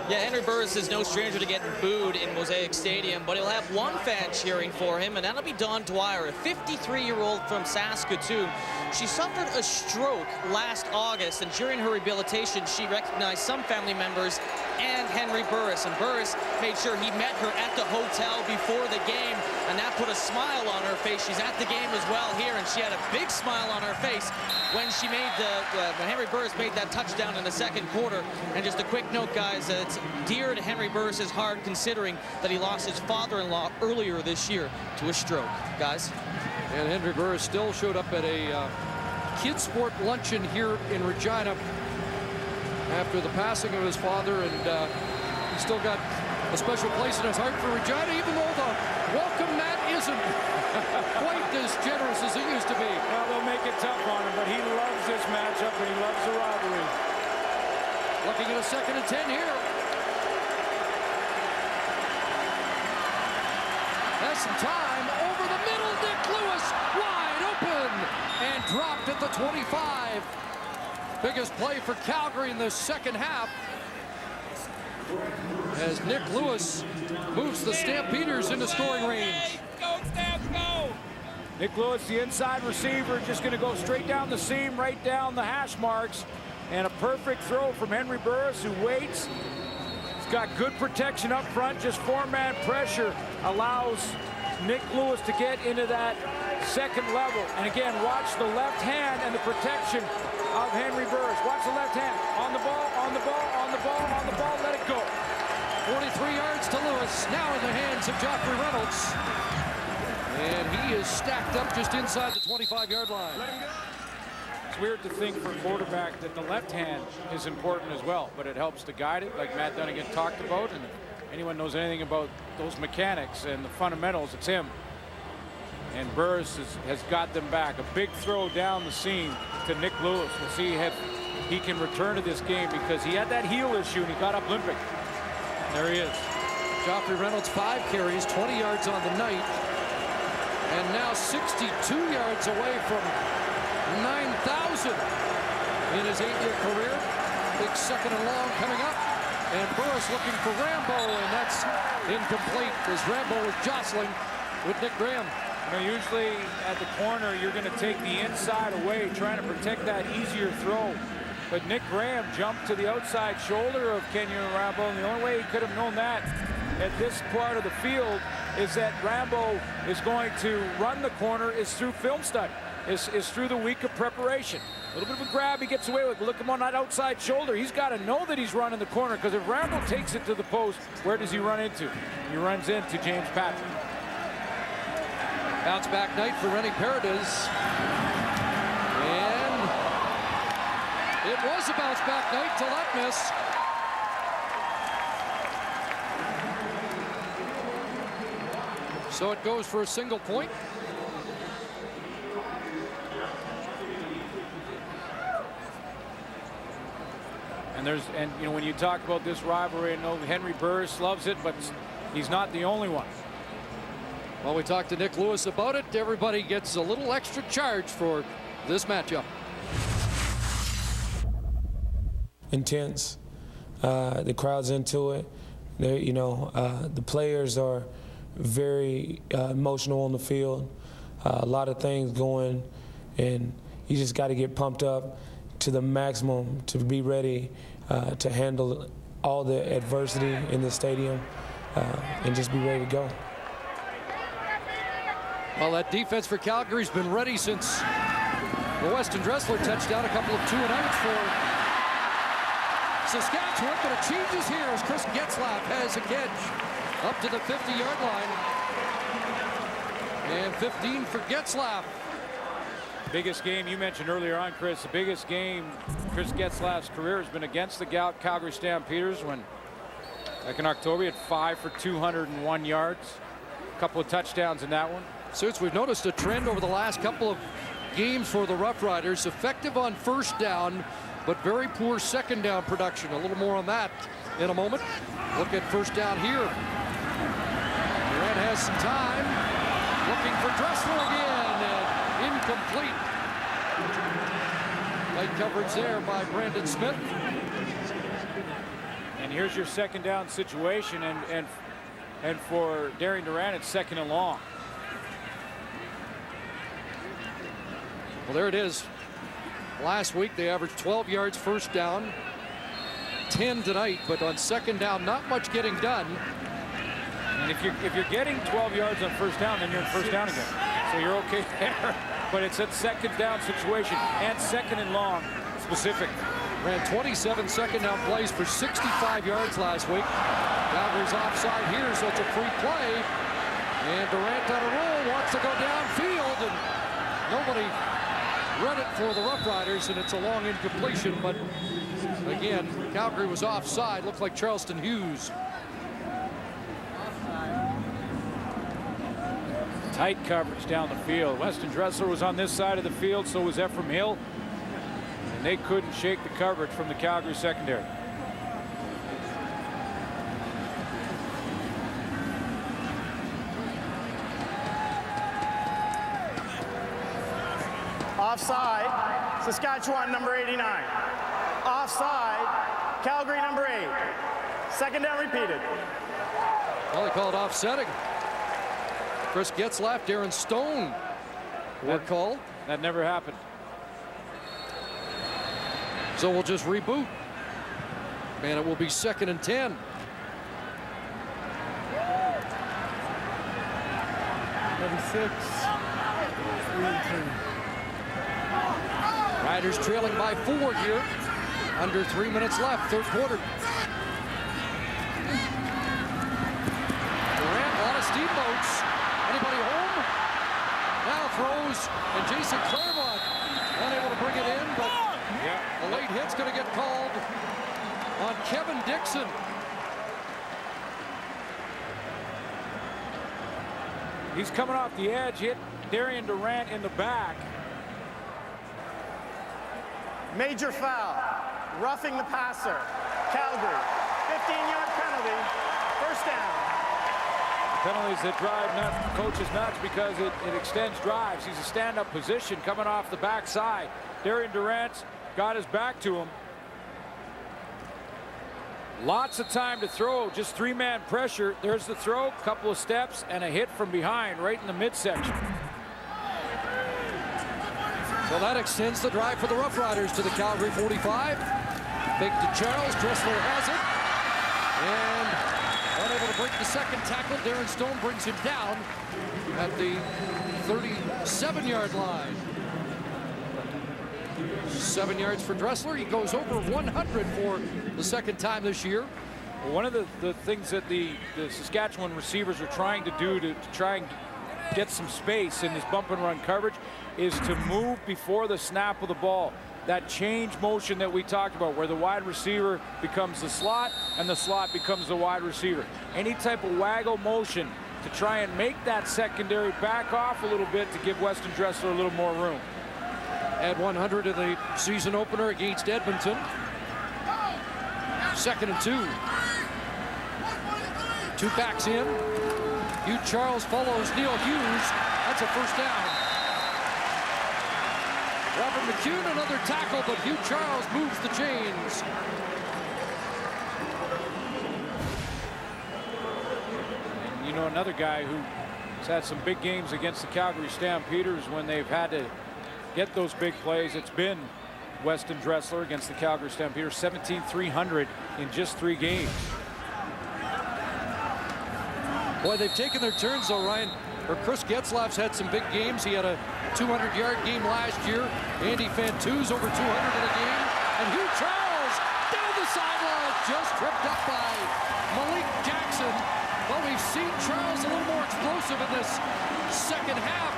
Yeah, Henry Burris is no stranger to getting booed in Mosaic Stadium, but he'll have one fan cheering for him, and that'll be Dawn Dwyer, a 53-year-old from Saskatchewan. She suffered a stroke last August, and during her rehabilitation, she recognized some family members and Henry Burris. And Burris made sure he met her at the hotel before the game, and that put a smile on her face. She's at the game as well here, and she had a big smile on her face when she made when Henry Burris made that touchdown in the second quarter. And just a quick note, guys, it's dear to Henry Burris's heart, considering that he lost his father-in-law earlier this year to a stroke. Guys. And Henry Burris still showed up at a kids sport luncheon here in Regina after the passing of his father, and he's still got a special place in his heart for Regina, even though the welcome mat isn't quite as generous as it used to be. Well, they'll make it tough on him, but he loves this matchup and he loves the rivalry. Looking at a 2nd and 10 here. Has some time over the middle. Nick Lewis wide open and dropped at the 25. Biggest play for Calgary in the second half, as Nick Lewis moves the Stampeders into scoring range. Go, Stamps, go! Nick Lewis, the inside receiver, just going to go straight down the seam, right down the hash marks, and a perfect throw from Henry Burris, who waits. He's got good protection up front, just 4-man pressure allows Nick Lewis to get into that second level. And again, watch the left hand and the protection of Henry Burris. Watch the left hand. On the ball, on the ball, on the ball, on the ball. Let it go. 43 yards to Lewis. Now in the hands of Joffrey Reynolds. And he is stacked up just inside the 25-yard line. It's weird to think for a quarterback that the left hand is important as well, but it helps to guide it, like Matt Dunnigan talked about. And if anyone knows anything about those mechanics and the fundamentals, it's him. And Burris has got them back. A big throw down the seam to Nick Lewis. We'll see if he can return to this game, because he had that heel issue and he got up limping. There he is. Joffrey Reynolds, 5 carries, 20 yards on the night. And now 62 yards away from 9,000 in his 8-year career. Big 2nd and long coming up. And Burris looking for Rambo, and that's incomplete as Rambo was jostling with Nick Graham. You know, usually at the corner, you're going to take the inside away, trying to protect that easier throw. But Nick Graham jumped to the outside shoulder of Kenyon Rambo, and the only way he could have known that at this part of the field is that Rambo is going to run the corner is through film study, is through the week of preparation. A little bit of a grab he gets away with. Look him on that outside shoulder. He's got to know that he's running the corner, because if Rambo takes it to the post, where does he run into? He runs into James Patrick. Bounce back night for Rennie Paredes. And it was a bounce back night till that miss. So it goes for a single point. And you know, when you talk about this rivalry, I know Henry Burris loves it, but he's not the only one. Well, we talked to Nick Lewis about it. Everybody gets a little extra charge for this matchup. Intense. The crowd's into it. The players are very emotional on the field. A lot of things going, and you just got to get pumped up to the maximum to be ready to handle all the adversity in the stadium and just be ready to go. Well, that defense for Calgary's been ready since the Weston Dressler touchdown, a couple of 2-and-outs for Saskatchewan, but it changes here as Chris Getzlaff has a catch up to the 50-yard line. And 15 for Getzlaff. Biggest game you mentioned earlier on, Chris, the biggest game Chris Getzlaff's career has been against the Calgary Stampeders, when back in October he had 5 for 201 yards. A couple of touchdowns in that one. Suits, we've noticed a trend over the last couple of games for the Roughriders. Effective on first down, but very poor second down production. A little more on that in a moment. Look at first down here. Durant has some time. Looking for Dressler again, and incomplete. Light coverage there by Brandon Smith. And here's your second down situation, and for Darian Durant, it's second and long. Well, there it is. Last week they averaged 12 yards first down, 10 tonight, but on second down, not much getting done. And if you're getting 12 yards on first down, then you're in first down again. So you're okay there. But it's a second down situation and second and long specific. Ran 27 second down plays for 65 yards last week. Calgary's offside here, so it's a free play. And Durant on a roll, wants to go downfield, and nobody read it for the Roughriders, and it's a long incompletion. But again, Calgary was offside. Looked like Charleston Hughes. Tight coverage down the field. Weston Dressler was on this side of the field, so was Ephraim Hill. And they couldn't shake the coverage from the Calgary secondary. Offside, Saskatchewan number 89. Offside, Calgary number 8. Second down repeated. Well, they called offsetting. Chris Getzlaff, Darren Stone were called. That never happened. So we'll just reboot. And it will be second and 10. Riders trailing by 4 here. Under 3 minutes left, third quarter. Durant, a lot of steamboats. Anybody home? Now throws, and Jason Claremont unable to bring it in, but a late hit's going to get called on Kevin Dixon. He's coming off the edge, hit Darian Durant in the back. Major foul, roughing the passer. Calgary, 15-yard penalty, first down. Penalties that drive coaches nuts because it extends drives. He's a stand-up position coming off the backside. Darian Durant's got his back to him. Lots of time to throw, just three-man pressure. There's the throw, couple of steps, and a hit from behind right in the midsection. So that extends the drive for the Roughriders to the Calgary 45. Fake to Charles, Dressler has it. And unable to break the second tackle. Darren Stone brings him down at the 37-yard line. 7 yards for Dressler. He goes over 100 for the second time this year. Well, one of the things that the Saskatchewan receivers are trying to do to try and get some space in this bump and run coverage is to move before the snap of the ball. That change motion that we talked about, where the wide receiver becomes the slot and the slot becomes the wide receiver. Any type of waggle motion to try and make that secondary back off a little bit to give Weston Dressler a little more room. At 100 in the season opener against Edmonton. Second and 2. Two backs in. Hugh Charles follows Neil Hughes. That's a first down. Robert McCune, another tackle, but Hugh Charles moves the chains. And you know, another guy who's had some big games against the Calgary Stampeders when they've had to get those big plays, it's been Weston Dressler against the Calgary Stampeders. 17,300 in just 3 games. Boy, they've taken their turns, though, Ryan. Or Chris Getzlaff's had some big games. He had a 200-yard game last year. Andy Fantuz over 200 in a game. And Hugh Charles down the sideline, just tripped up by Malik Jackson. But we've seen Charles a little more explosive in this second half.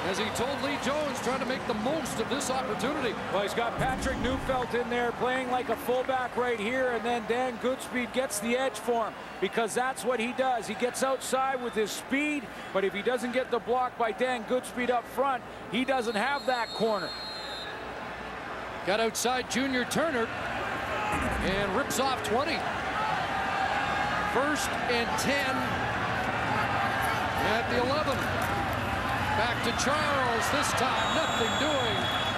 As he told Lee Jones, trying to make the most of this opportunity. Well, he's got Patrick Neufeld in there playing like a fullback right here, and then Dan Goodspeed gets the edge for him because that's what he does. He gets outside with his speed, but if he doesn't get the block by Dan Goodspeed up front, he doesn't have that corner. Got outside Junior Turner and rips off 20. First and 10 at the 11. Back to Charles. This time, nothing doing.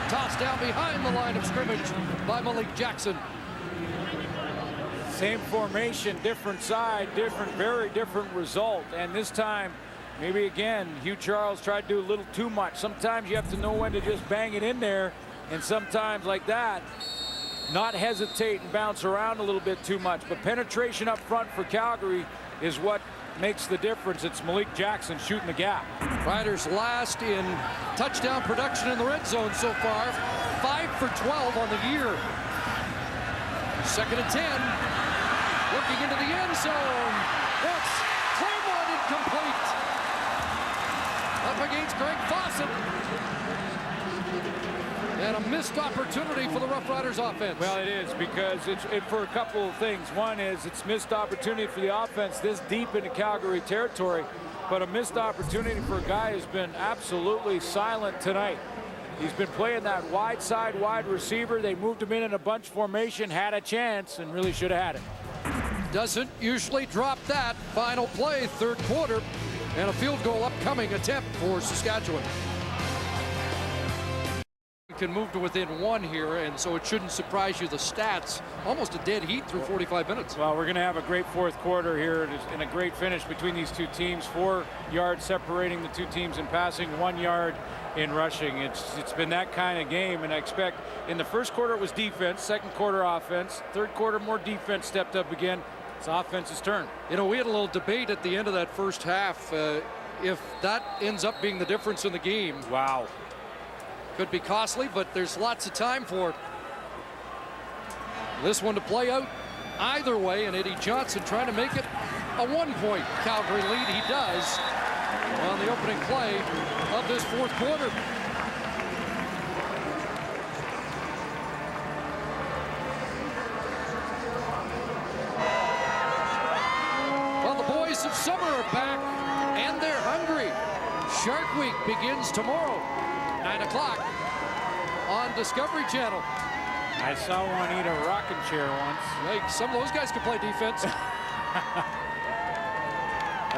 Tossed down behind the line of scrimmage by Malik Jackson. Same formation, different side, very different result. And this time, maybe again, Hugh Charles tried to do a little too much. Sometimes you have to know when to just bang it in there. And sometimes like that, not hesitate and bounce around a little bit too much. But penetration up front for Calgary is what makes the difference. It's Malik Jackson shooting the gap. Riders last in touchdown production in the red zone so far. 5 for 12 on the year. 2nd and 10. Looking into the end zone. What's claim one incomplete. Up against Greg Fawcett. And a missed opportunity for the Roughriders offense. Well, it is, because it's for a couple of things. One is it's missed opportunity for the offense this deep into Calgary territory, but a missed opportunity for a guy who's been absolutely silent tonight. He's been playing that wide side wide receiver. They moved him in a bunch formation, had a chance, and really should have had it. Doesn't usually drop that. Final play, 3rd quarter, and a field goal upcoming attempt for Saskatchewan. Can move to within 1 here, and so it shouldn't surprise you. The stats, almost a dead heat through 45 minutes. Well, we're going to have a great 4th quarter here and a great finish between these two teams. 4 yards separating the two teams in passing, 1 yard in rushing. It's been that kind of game, and I expect in the 1st quarter it was defense, 2nd quarter offense, 3rd quarter more defense stepped up again. It's offense's turn. You know, we had a little debate at the end of that 1st half if that ends up being the difference in the game. Wow. Could be costly, but there's lots of time for it. This one to play out either way, and Eddie Johnson trying to make it a 1-point Calgary lead. He does on the opening play of this 4th quarter. Well, the boys of summer are back, and they're hungry. Shark Week begins tomorrow. 9 o'clock on Discovery Channel. I saw one eat a rocking chair once. Like, some of those guys can play defense. That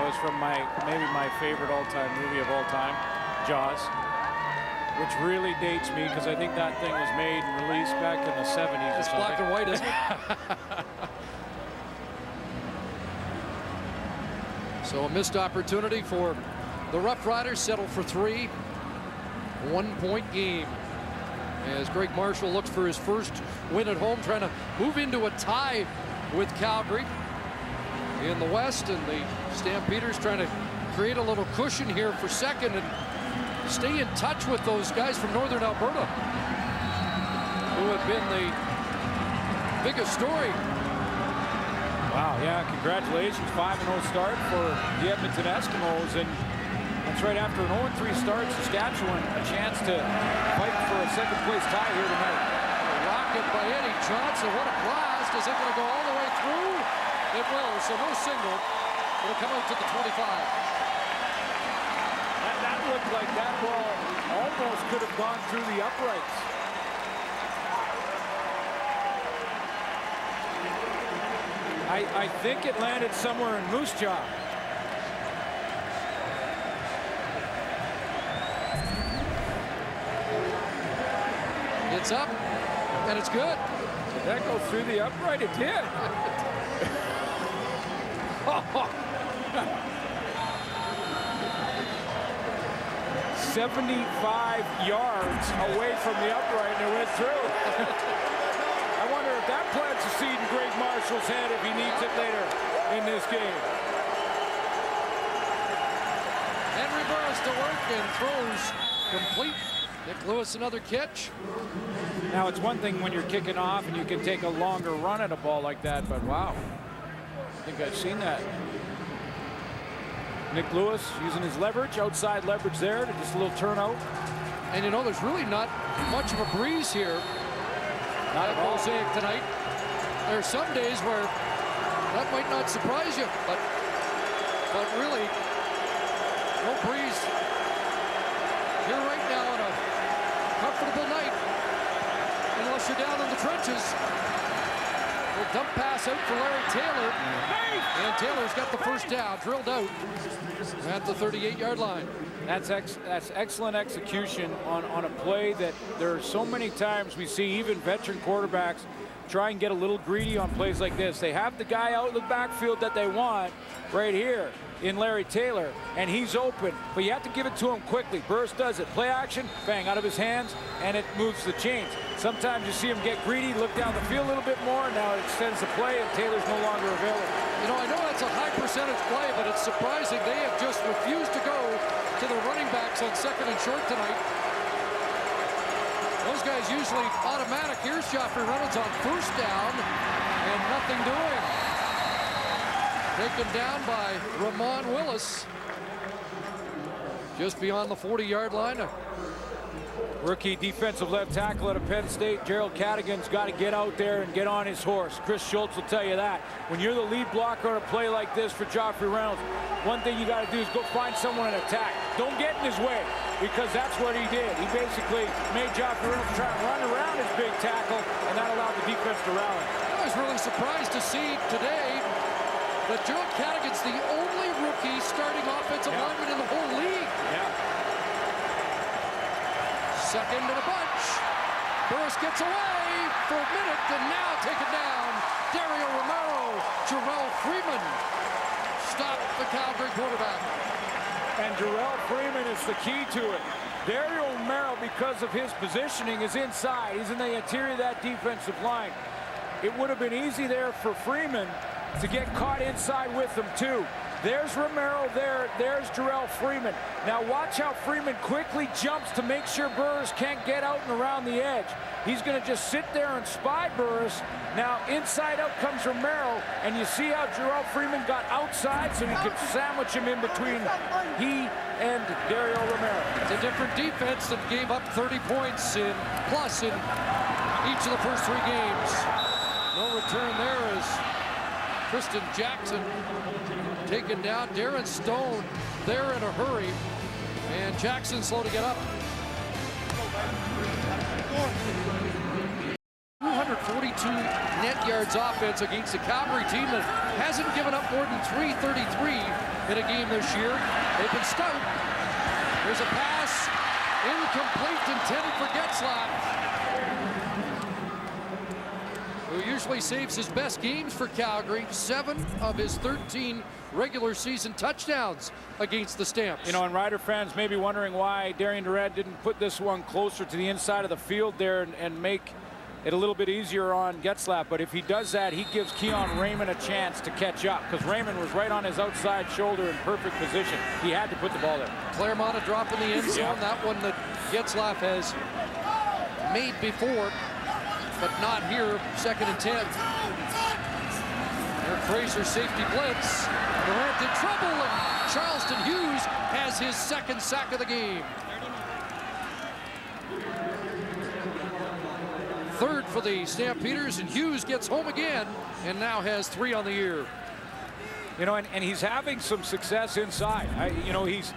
was from maybe my favorite all-time movie of all time, Jaws, which really dates me because I think that thing was made and released back in the 70s. It's black and white, isn't it? So a missed opportunity for the Roughriders. Settle for 3. 1-point game as Greg Marshall looks for his first win at home, trying to move into a tie with Calgary in the West, and the Stampeders trying to create a little cushion here for 2nd and stay in touch with those guys from Northern Alberta who have been the biggest story. Wow, yeah, congratulations. 5-0 start for the Edmonton Eskimos, and that's right after an 0-3 start. Saskatchewan a chance to fight for a 2nd-place tie here tonight. A rocket by Eddie Johnson. What a blast. Is it going to go all the way through? It will. So no single. It'll come out to the 25. That looked like that ball almost could have gone through the uprights. I think it landed somewhere in Moose Jaw. It's up, and it's good. Did that go through the upright? It did. 75 yards away from the upright, and it went through. I wonder if that plants a seed in Greg Marshall's head if he needs it later in this game. Henry Burris to work and throws complete. Nick Lewis another catch. Now it's one thing when you're kicking off and you can take a longer run at a ball like that, but wow, I think I've seen that. Nick Lewis using his leverage, outside leverage there to just a little turnout. And you know, there's really not much of a breeze here. Not at Mosaic tonight. There are some days where that might not surprise you, but really no breeze here right now on a comfortable night, unless you're down in the trenches. Little dump pass out for Larry Taylor. And Taylor's got the first down, drilled out at the 38-yard line. That's excellent execution on a play that there are so many times we see even veteran quarterbacks try and get a little greedy on plays like this. They have the guy out in the backfield that they want right here in Larry Taylor, and he's open, but you have to give it to him quickly. Burris does it. Play action, bang, out of his hands, and it moves the chains. Sometimes you see him get greedy, look down the field a little bit more, now it extends the play, and Taylor's no longer available. You know, I know that's a high percentage play, but it's surprising they have just refused to go to the running backs on second and short tonight. Those guys usually automatic. Here's Joffrey Reynolds on first down, and nothing doing. Taken down by Ramon Willis. Just beyond the 40-yard line. Rookie defensive left tackle out of Penn State, Gerald Cadigan's got to get out there and get on his horse. Chris Schultz will tell you that. When you're the lead blocker on a play like this for Joffrey Reynolds, one thing you got to do is go find someone and attack. Don't get in his way, because that's what he did. He basically made Joffrey Reynolds try and run around his big tackle, and that allowed the defense to rally. I was really surprised to see today that Gerald Cadigan's the only rookie starting offensive lineman in the whole league. Second to the bunch. Burris gets away for a minute, and now taken down. Dario Romero, Jarrell Freeman stop the Calgary quarterback. And Jarrell Freeman is the key to it. Dario Romero, because of his positioning, is inside. He's in the interior of that defensive line. It would have been easy there for Freeman to get caught inside with him too. There's Romero there. There's Jarrell Freeman. Now watch how Freeman quickly jumps to make sure Burris can't get out and around the edge. He's going to just sit there and spy Burris. Now inside out comes Romero, and you see how Jarrell Freeman got outside so he could sandwich him in between he and Dario Romero. It's a different defense that gave up 30 points plus in each of the first 3 games. No return there as Tristan Jackson taken down. Darren Stone there in a hurry, and Jackson slow to get up. 242 net yards offense against a Calgary team that hasn't given up more than 333 in a game this year. They've been stout. There's a pass, incomplete, intended for Getzlaff, who usually saves his best games for Calgary. 7 of his 13 regular season touchdowns against the Stamps. You know, and Rider fans may be wondering why Darian Durant didn't put this one closer to the inside of the field there and make it a little bit easier on Getzlaff. But if he does that, he gives Keon Raymond a chance to catch up, because Raymond was right on his outside shoulder in perfect position. He had to put the ball there. Claremont a drop in the end zone. That one that Getzlaff has made before, but not here. 2nd and 10. Their Fraser safety blitz. Durant in trouble, and Charleston Hughes has his 2nd sack of the game. 3rd for the Stampeders, and Hughes gets home again and now has 3 on the year. You know, and he's having some success inside. You know, he's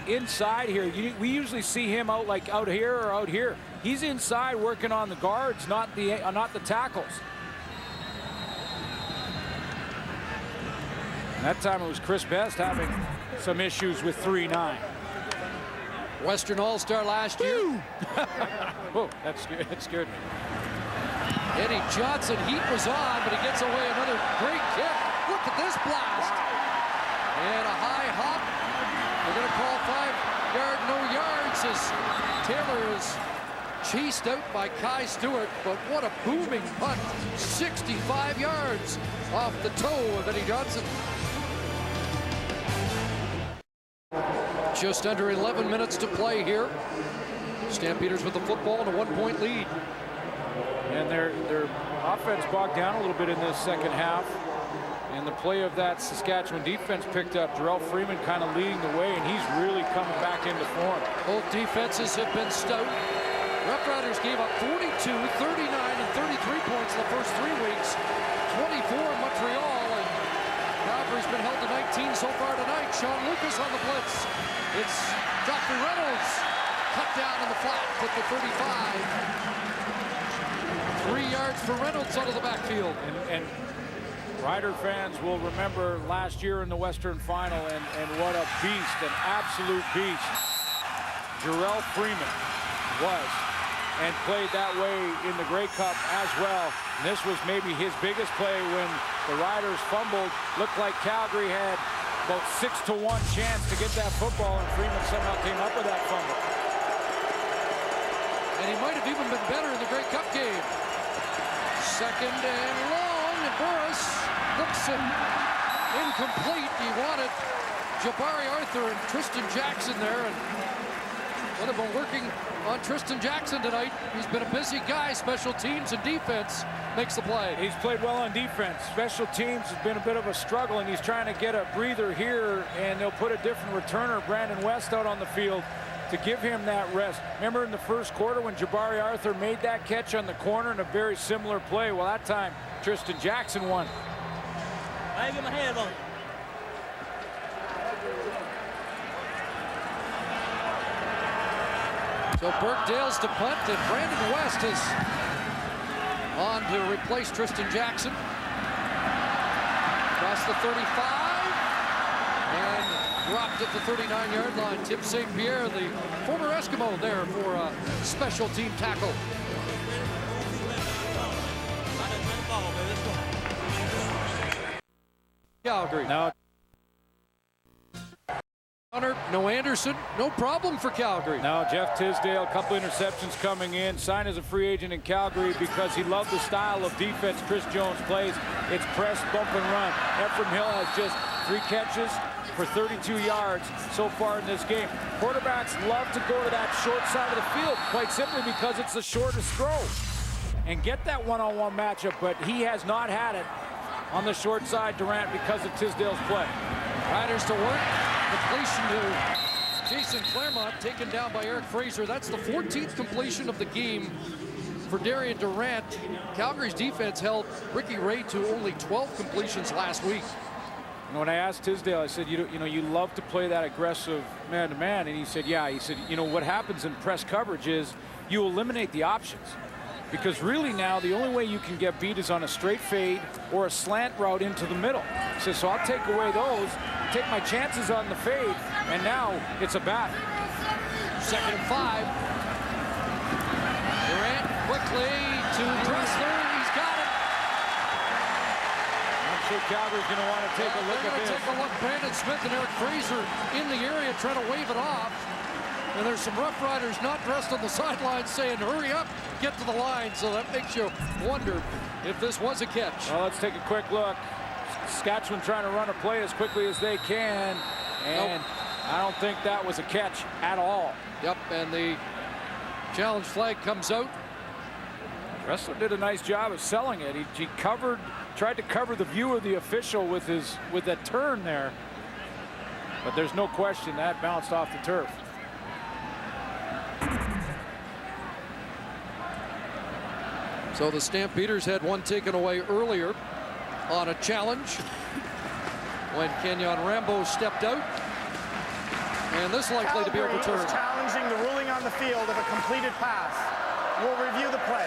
inside here. We usually see him out here or out here. He's inside working on the guards, not the tackles. And that time it was Chris Best having some issues with 3-9. Western All-Star last year. Oh, that scared me. Eddie Johnson, heat was on, but he gets away. Another great kick. Look at this blast. Wow. And a high hop. They're going to call 5-yard, no yards, as Taylor is chased out by Kai Stewart. But what a booming punt. 65 yards off the toe of Eddie Johnson. Just under 11 minutes to play here. Stampeders with the football and a 1-point lead. And their offense bogged down a little bit in this second half. And the play of that Saskatchewan defense picked up. Jarrell Freeman kind of leading the way, and he's really coming back into form. Both defenses have been stout. Roughriders gave up 42, 39, and 33 points in the first 3 weeks. 24 in Montreal, and Calgary's been held to 19 so far tonight. Sean Lucas on the blitz. It's Joffrey Reynolds cut down in the flat at the 35. 3 3 yards for Reynolds out of the backfield. And Rider fans will remember last year in the Western Final and what a beast, an absolute beast Jarrell Freeman was, and played that way in the Grey Cup as well. And this was maybe his biggest play when the Riders fumbled. Looked like Calgary had about 6-1 chance to get that football, and Freeman somehow came up with that fumble. And he might have even been better in the Grey Cup game. Second and long, and Burris looks incomplete. He wanted Jabari Arthur and Tristan Jackson there, and would have been working on Tristan Jackson tonight. He's been a busy guy. Special teams and defense makes the play. He's played well on defense. Special teams has been a bit of a struggle, and he's trying to get a breather here, and they'll put a different returner, Brandon West, out on the field to give him that rest. Remember in the first quarter when Jabari Arthur made that catch on the corner in a very similar play? Well, that time Tristan Jackson won. I get my hand on it. So Burkdale's to punt, and Brandon West is on to replace Tristan Jackson. Across the 35 and dropped at the 39-yard line. Tim St. Pierre, the former Eskimo, there for a special team tackle. Calgary. Now, No Anderson, no problem for Calgary. now Jeff Tisdale, a couple interceptions coming in, signed as a free agent in Calgary because he loved the style of defense Chris Jones plays. It's press, bump, and run. Ephraim Hill has just 3 catches for 32 yards so far in this game. Quarterbacks love to go to that short side of the field, quite simply because it's the shortest throw, and get that one-on-one matchup, but he has not had it on the short side, Durant, because of Tisdale's play. Riders to work. Completion to Jason Claremont, taken down by Eric Fraser. That's the 14th completion of the game for Darian Durant. Calgary's defense held Ricky Ray to only 12 completions last week. And when I asked Tisdale, I said, you know, you love to play that aggressive man-to-man, and he said, yeah. He said, you know, what happens in press coverage is you eliminate the options. Because really now, the only way you can get beat is on a straight fade or a slant route into the middle. He says, so I'll take away those, take my chances on the fade, and now it's a battle. 2nd and 5. Durant quickly to Dressler. He's got it. I'm sure Calgary's going to want to take a look at this. Take a look. Brandon Smith and Eric Fraser in the area trying to wave it off. And there's some Rough Riders not dressed on the sidelines saying, hurry up, get to the line. So that makes you wonder if this was a catch. Well, let's take a quick look. Saskatchewan trying to run a play as quickly as they can. And I don't think that was a catch at all. Yep, and the challenge flag comes out. Dressler did a nice job of selling it. He tried to cover the view of the official with that turn there. But there's no question that bounced off the turf. So the Stampeders had one taken away earlier on a challenge when Kenyon Rambo stepped out. And this likely to be overturned. Calgary is challenging the ruling on the field of a completed pass. We'll review the play.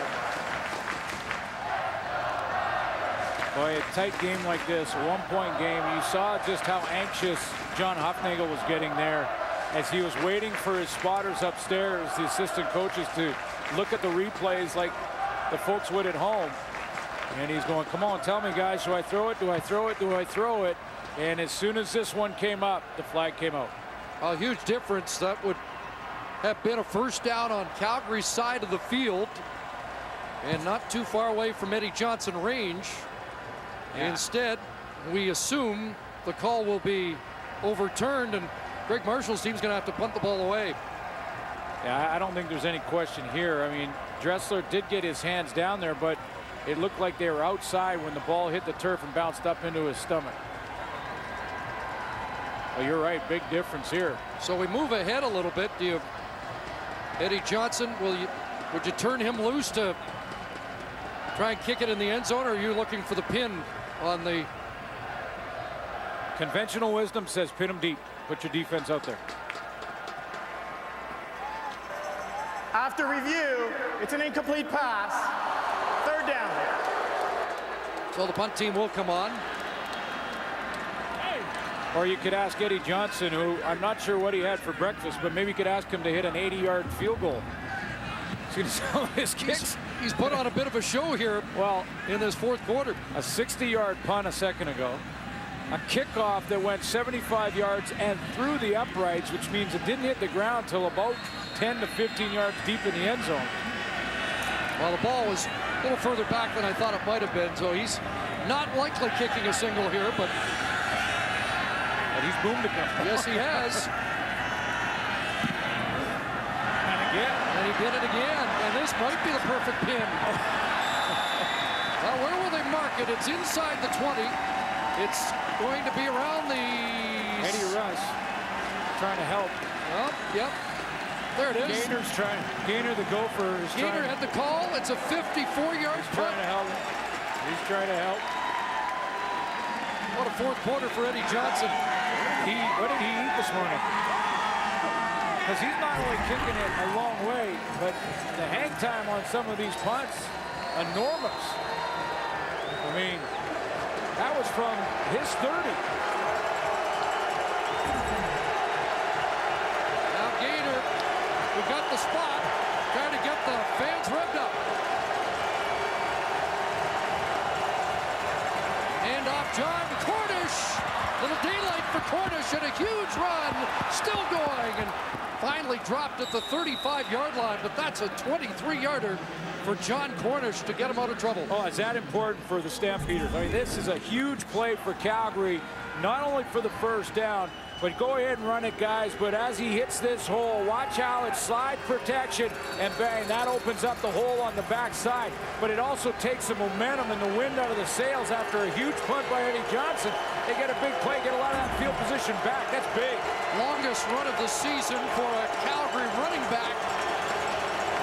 Boy, a tight game like this, a one-point game, you saw just how anxious John Hufnagel was getting there as he was waiting for his spotters upstairs, the assistant coaches, to look at the replays like the folks would at home. And he's going, come on, tell me, guys, do I throw it? Do I throw it? Do I throw it? And as soon as this one came up, the flag came out. A huge difference. That would have been a first down on Calgary's side of the field and not too far away from Eddie Johnson range. Yeah. Instead, we assume the call will be overturned, and Greg Marshall's team's going to have to punt the ball away. Yeah, I don't think there's any question here. I mean, Dressler did get his hands down there, but it looked like they were outside when the ball hit the turf and bounced up into his stomach. Well, you're right, big difference here. So we move ahead a little bit. Do you, Eddie Johnson, would you turn him loose to try and kick it in the end zone, or are you looking for the pin on the... Conventional wisdom says pin him deep. Put your defense out there. After review, it's an incomplete pass. 3rd third down. So the punt team will come on. Or you could ask Eddie Johnson, who I'm not sure what he had for breakfast, but maybe you could ask him to hit an 80-yard field goal. Some of his kicks. He's put on a bit of a show here. Well, in this fourth quarter. A 60-yard punt a second ago. A kickoff that went 75 yards and through the uprights, which means it didn't hit the ground till about 10 to 15 yards deep in the end zone. Well, the ball was a little further back than I thought it might have been, so he's not likely kicking a single here, but he's boomed a couple. Yes, he has. And again. And he did it again. And this might be the perfect pin. Well, where will they mark it? It's inside the 20. It's going to be around the... Eddie Russ trying to help. Well, yep. There it is. Gainer's trying. Gainer, the gopher, is Gainer had the call. It's a 54-yard punt. Trying to help. He's trying to help. What a fourth quarter for Eddie Johnson. What did he eat this morning? Because he's not only kicking it a long way, but the hang time on some of these punts, enormous. I mean, that was from his 30. Now Gainer, who got the spot, trying to get the fans revved up. Hand off John Cornish. Little daylight for Cornish and a huge run. Still going and finally dropped at the 35-yard line, but that's a 23-yarder for John Cornish to get him out of trouble. Oh, is that important for the Stampeders? I mean, this is a huge play for Calgary, not only for the first down, but go ahead and run it, guys. But as he hits this hole, watch how it's slide protection, and bang, that opens up the hole on the backside. But it also takes some momentum and the wind out of the sails after a huge punt by Eddie Johnson. They get a big play, get a lot of that field position back. That's big. Longest run of the season for a Calgary running back.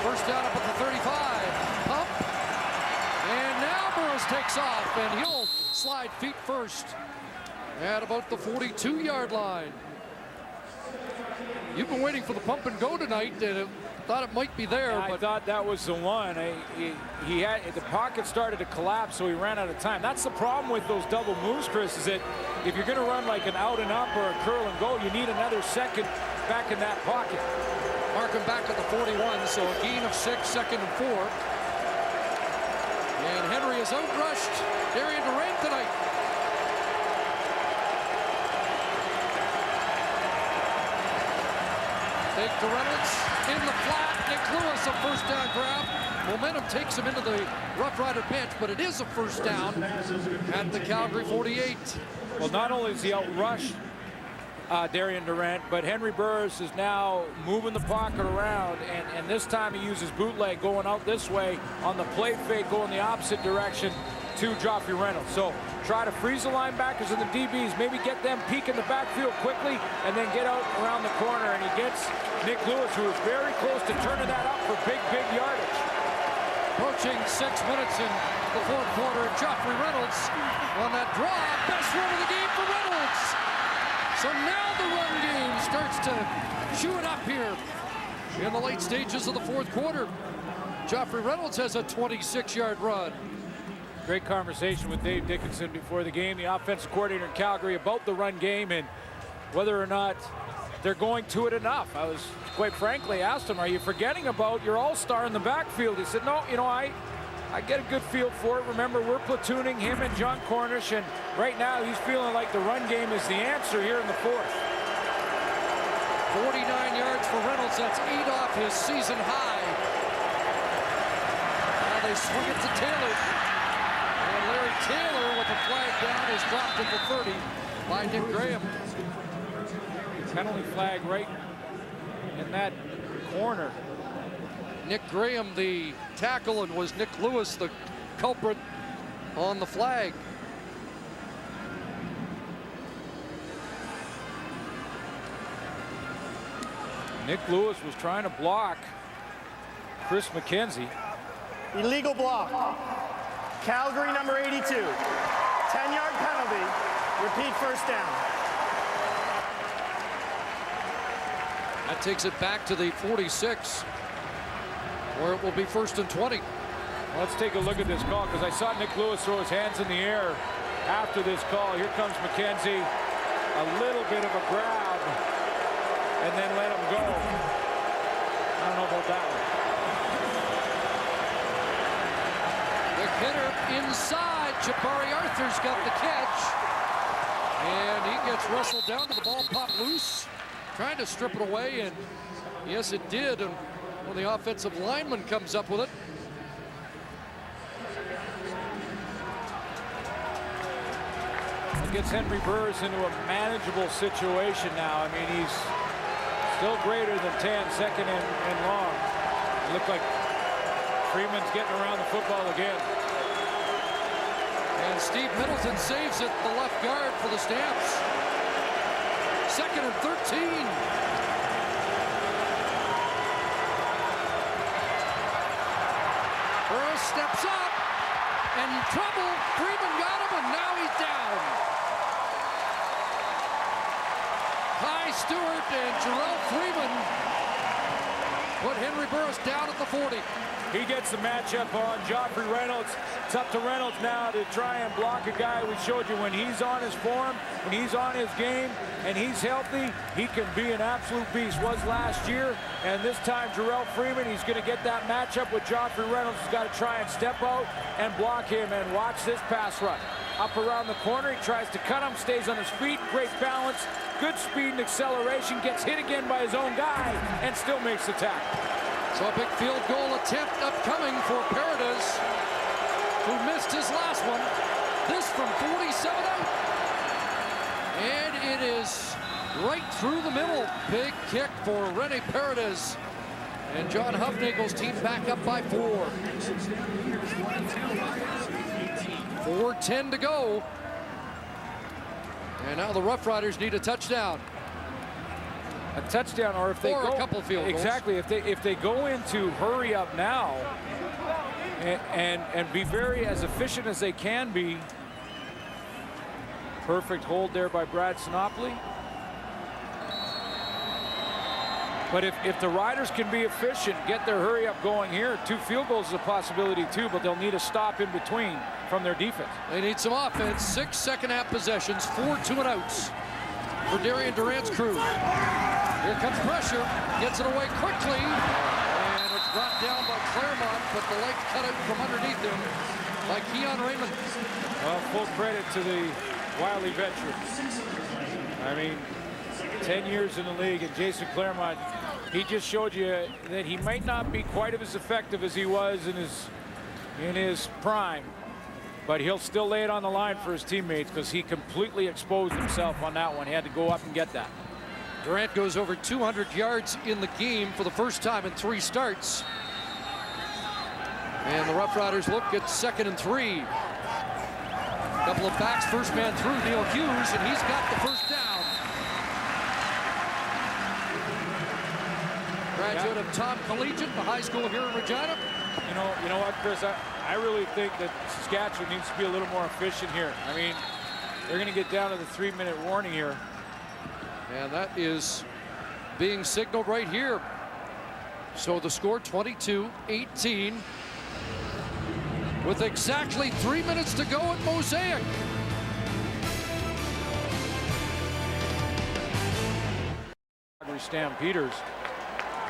First down up at the 35. Pump. And now Burrows takes off, and he'll slide feet first at about the 42-yard line. You've been waiting for the pump and go tonight, and thought it might be there. Yeah, but I thought that was the one. He had the pocket started to collapse, so he ran out of time. That's the problem with those double moves, Chris, is that if you're going to run like an out and up or a curl and go, you need another second back in that pocket. Marking back at the 41, so a gain of 6, second and 4. And Henry has outrushed Darian Durant tonight. Fake to Reynolds in the flat. Nick Lewis, a first down grab. Momentum takes him into the Rough Rider bench, but it is a first down at the Calgary 48. Well, not only is he outrushed Darian Durant, but Henry Burris is now moving the pocket around, and this time he uses bootleg going out this way on the play fake, going the opposite direction to Joffrey Reynolds. So try to freeze the linebackers and the DBs, maybe get them peek in the backfield quickly, and then get out around the corner, and he gets Nick Lewis, who is very close to turning that up for big yardage. Approaching 6 minutes in the fourth quarter, Joffrey Reynolds on that draw. Best run of the game for Reynolds. So now the run game starts to chew it up here in the late stages of the fourth quarter. Joffrey Reynolds has a 26-yard run. Great conversation with Dave Dickinson before the game, the offensive coordinator in Calgary, about the run game and whether or not they're going to it enough. I was, quite frankly, asked him, are you forgetting about your all-star in the backfield? He said, no, you know, I get a good feel for it. Remember, we're platooning him and John Cornish, and right now he's feeling like the run game is the answer here in the fourth. 49 yards for Reynolds. That's 8 off his season high. Now they swing it to Taylor. And Larry Taylor with the flag down is dropped at the 30 by Nick Graham. Penalty flag right in that corner. Nick Graham the tackle, and was Nick Lewis the culprit on the flag. Nick Lewis was trying to block Chris McKenzie. Illegal block. Calgary number 82. 10-yard penalty. Repeat first down. That takes it back to the 46, where it will be 1st and 20. Let's take a look at this call, because I saw Nick Lewis throw his hands in the air after this call. Here comes McKenzie. A little bit of a grab, and then let him go. I don't know about that one. The hitter inside. Jabari Arthur's got the catch. And he gets wrestled down to the ball, popped loose. Trying to strip it away, and yes, it did. And when the offensive lineman comes up with it. It gets Henry Burris into a manageable situation now. I mean, he's still greater than 10, second and long. It looked like Freeman's getting around the football again. And Steve Middleton saves it, the left guard for the Stamps. Second and 13. Burris steps up, and in trouble. Freeman got him, and now he's down. Ty Stewart and Jarrell Freeman put Henry Burris down at the 40. He gets the matchup on Joffrey Reynolds. It's up to Reynolds now to try and block a guy. We showed you when he's on his form, when he's on his game, and he's healthy, he can be an absolute beast. Was last year, and this time Jarrell Freeman, he's going to get that matchup with Joffrey Reynolds. He's got to try and step out and block him, and watch this pass rush. Up around the corner, he tries to cut him, stays on his feet, great balance, good speed and acceleration, gets hit again by his own guy, and still makes the tackle. So a big field goal attempt upcoming for Paredes, who missed his last one. This from 47 out. And it is right through the middle. Big kick for Rene Paredes. And John Huffnagel's team back up by 4. 4:10 to go. And now the Roughriders need a touchdown. A touchdown, or if they or go a couple field goals. Exactly. If they go into hurry up now and be very as efficient as they can be. Perfect hold there by Brad Sinopoli. But if the Riders can be efficient, get their hurry up going here, 2 field goals is a possibility too, but they'll need a stop in between from their defense. They need some offense. 6 second half possessions, 4 2-and-outs for Darian Durant's crew. Here comes pressure, gets it away quickly, and it's brought down by Claremont, but the leg cut out from underneath him by Keon Raymond. Well, full credit to the wily veterans. I mean, 10 years in the league, and Jason Claremont, he just showed you that he might not be quite as effective as he was in his prime, but he'll still lay it on the line for his teammates because he completely exposed himself on that one. He had to go up and get that. Durant goes over 200 yards in the game for the first time in 3 starts. And the Roughriders look at 2nd and 3. Couple of backs, first man through, Neil Hughes, and he's got the first down. Graduate of Tom Collegiate, the high school here in Regina. You know what, Chris? I really think that Saskatchewan needs to be a little more efficient here. I mean, they're going to get down to the 3-minute warning here. And that is being signaled right here. So the score 22-18 with exactly 3 minutes to go at Mosaic. Calgary Stampeders.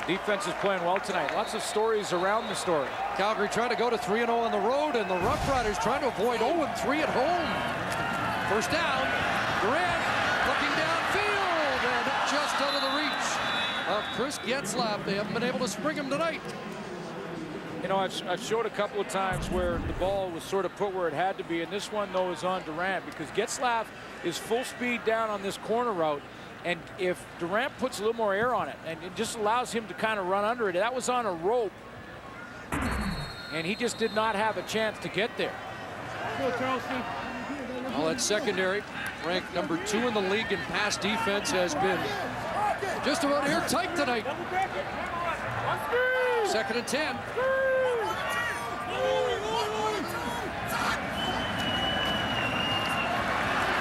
Defense is playing well tonight. Lots of stories around the story. Calgary trying to go to 3-0 on the road, and the Roughriders trying to avoid 0-3 at home. First down, Durant looking downfield, and just out of the reach of Chris Getzlaff. They haven't been able to spring him tonight. You know, I've showed a couple of times where the ball was sort of put where it had to be, and this one, though, is on Durant because Getzlaff is full speed down on this corner route. And if Durant puts a little more air on it, and it just allows him to kind of run under it, that was on a rope, and he just did not have a chance to get there. Well, that secondary, ranked number 2 in the league in pass defense, has been just about airtight tonight. 2nd and 10.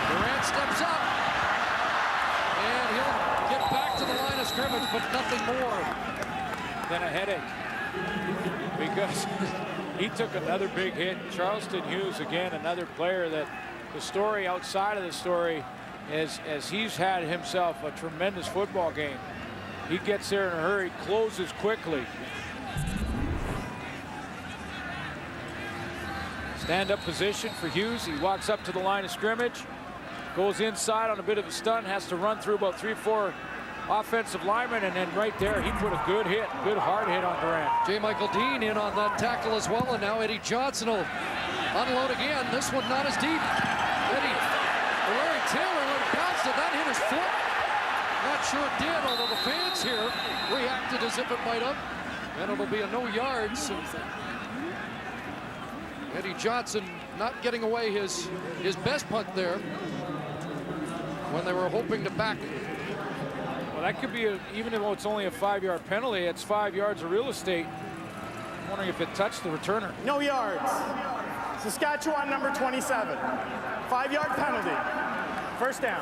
Durant steps up. And he'll get back to the line of scrimmage, but nothing more than a headache. Because He took another big hit. Charleston Hughes, again, another player that the story outside of the story is as he's had himself a tremendous football game. He gets there in a hurry, closes quickly. Stand-up position for Hughes. He walks up to the line of scrimmage, goes inside on a bit of a stunt, has to run through about 3-4 offensive linemen, and then right there, he put a good hit, good hard hit on Durant. J. Michael Dean in on that tackle as well, and now Eddie Johnson will unload again. This one not as deep. Larry Taylor let it bounce. Did that hit his foot? Not sure it did, although the fans here reacted as if it might have. And it'll be a no yards. Eddie Johnson not getting away his best punt there when they were hoping to back. Well, that could be, even though it's only a 5-yard penalty, it's 5 yards of real estate. I'm wondering if it touched the returner. No yards. Saskatchewan number 27. 5-yard penalty. First down.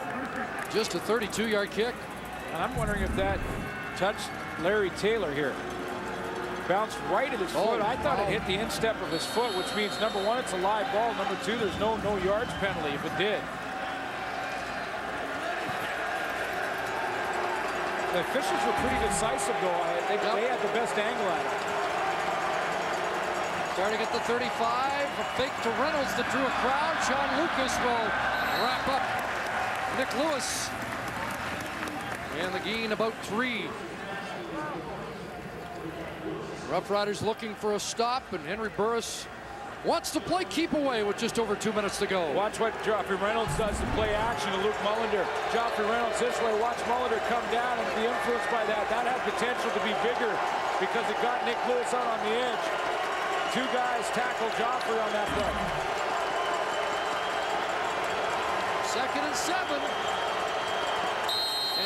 Just a 32-yard kick. And I'm wondering if that touched Larry Taylor here. Bounced right at his foot. I thought it hit the instep of his foot, which means, number one, it's a live ball. Number two, there's no yards penalty if it did. The officials were pretty decisive, though. They had the best angle at it. Starting at the 35, a fake to Reynolds that drew a crowd. Sean Lucas will wrap up Nick Lewis. And the gain about 3. Roughriders looking for a stop, and Henry Burris wants to play keep away with just over 2 minutes to go. Watch what Joffrey Reynolds does to play action to Luke Mullender. Joffrey Reynolds this way. Watch Mullender come down and be influenced by that. That had potential to be bigger because it got Nick Lewis out on the edge. 2 guys tackle Joffrey on that play. 2nd and 7.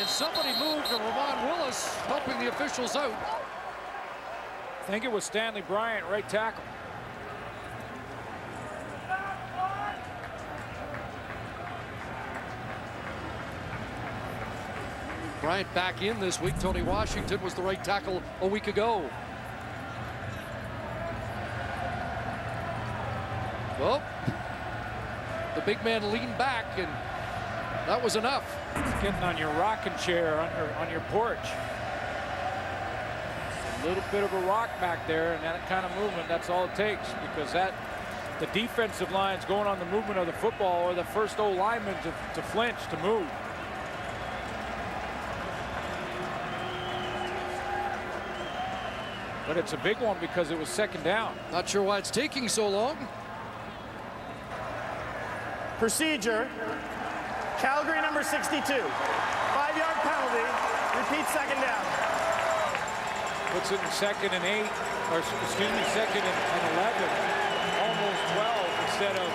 And somebody moved, and Ramon Willis helping the officials out. I think it was Stanley Bryant, right tackle. Bryant back in this week. Tony Washington was the right tackle a week ago. Well, the big man leaned back, and that was enough. It's getting on your rocking chair on your porch. A little bit of a rock back there, and that kind of movement, that's all it takes, because the defensive line's going on the movement of the football, or the first O-lineman to flinch, to move. But it's a big one because it was 2nd down. Not sure why it's taking so long. Procedure. Calgary number 62. 5-yard penalty. Repeat 2nd down. Puts it in 2nd and 8, or excuse me, 2nd and 11. Almost 12 instead of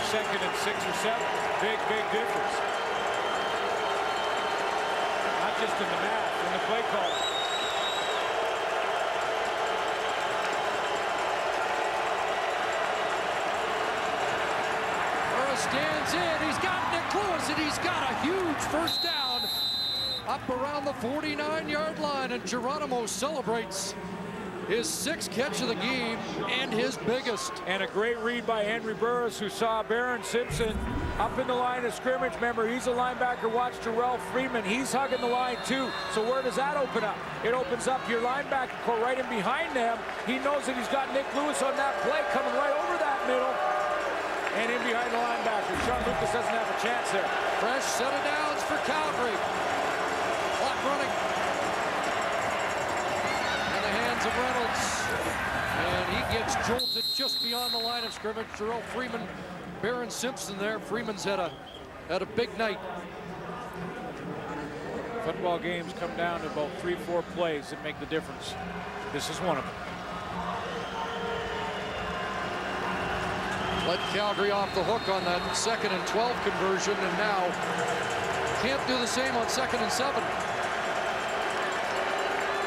2nd and 6 or 7. Big difference. Not just in the math, in the play call. Stands in. He's got Nick Lewis, and he's got a huge first down up around the 49-yard line, and Geronimo celebrates his 6th catch of the game and his biggest. And a great read by Henry Burris, who saw Baron Simpson up in the line of scrimmage. Remember, he's a linebacker. Watch Jarrell Freeman. He's hugging the line too. So where does that open up? It opens up your linebacker core right in behind them. He knows that he's got Nick Lewis on that play coming right over that middle. And in behind the linebacker. Sean Lucas doesn't have a chance there. Fresh set of downs for Calgary. Clock running. In the hands of Reynolds. And he gets jolted just beyond the line of scrimmage. Jarrell Freeman, Baron Simpson there. Freeman's had a big night. Football games come down to about 3-4 plays that make the difference. This is one of them. Let Calgary off the hook on that 2nd and 12 conversion, and now can't do the same on 2nd and 7.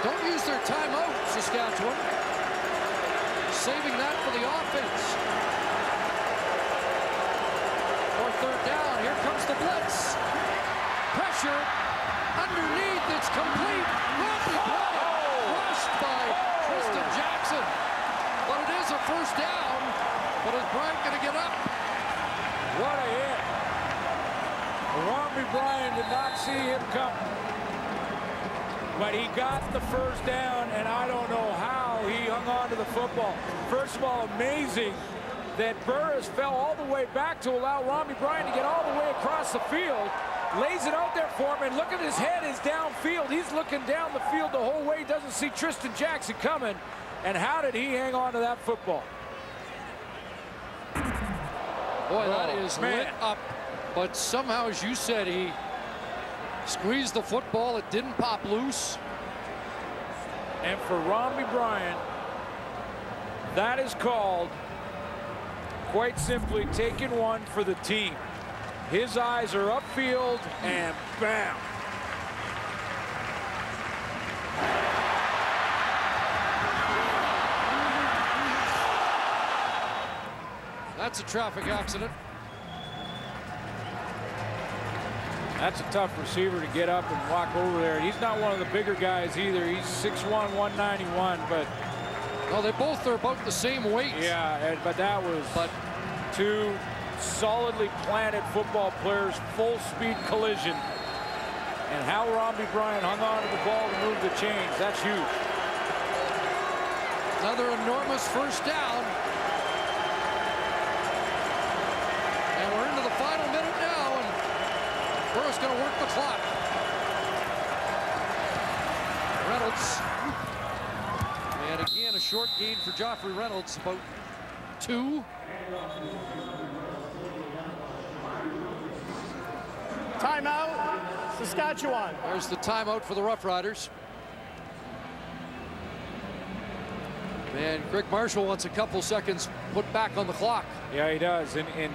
Don't use their timeout, Saskatchewan. Saving that for the offense. Or 3rd down, here comes the blitz. Pressure, underneath, it's complete. Rushed by Tristan Jackson. but it is a first down. But is Bryant going to get up? What a hit. Robbie Bryant did not see him coming. But he got the first down, and I don't know how he hung on to the football. First of all, amazing that Burris fell all the way back to allow Robbie Bryant to get all the way across the field. Lays it out there for him, and look at his head is downfield. He's looking down the field the whole way. Doesn't see Tristan Jackson coming. And how did he hang on to that football? Boy, that is lit up. But somehow, as you said, he squeezed the football. It didn't pop loose. And for Robbie Bryant, that is called, quite simply, taking one for the team. His eyes are upfield, and bam. That's a traffic accident. That's a tough receiver to get up and walk over there. He's not one of the bigger guys either. He's 6'1", 191, but... No, they both are about the same weight. Yeah, but that was two solidly planted football players, full speed collision. And how Robbie Bryant hung on to the ball to move the chains, that's huge. Another enormous first down. And we're into the final minute now, and Burris going to work the clock. Reynolds. And again, a short gain for Joffrey Reynolds, about 2. Timeout, Saskatchewan. There's the timeout for the Roughriders. And Greg Marshall wants a couple seconds put back on the clock. Yeah, he does. And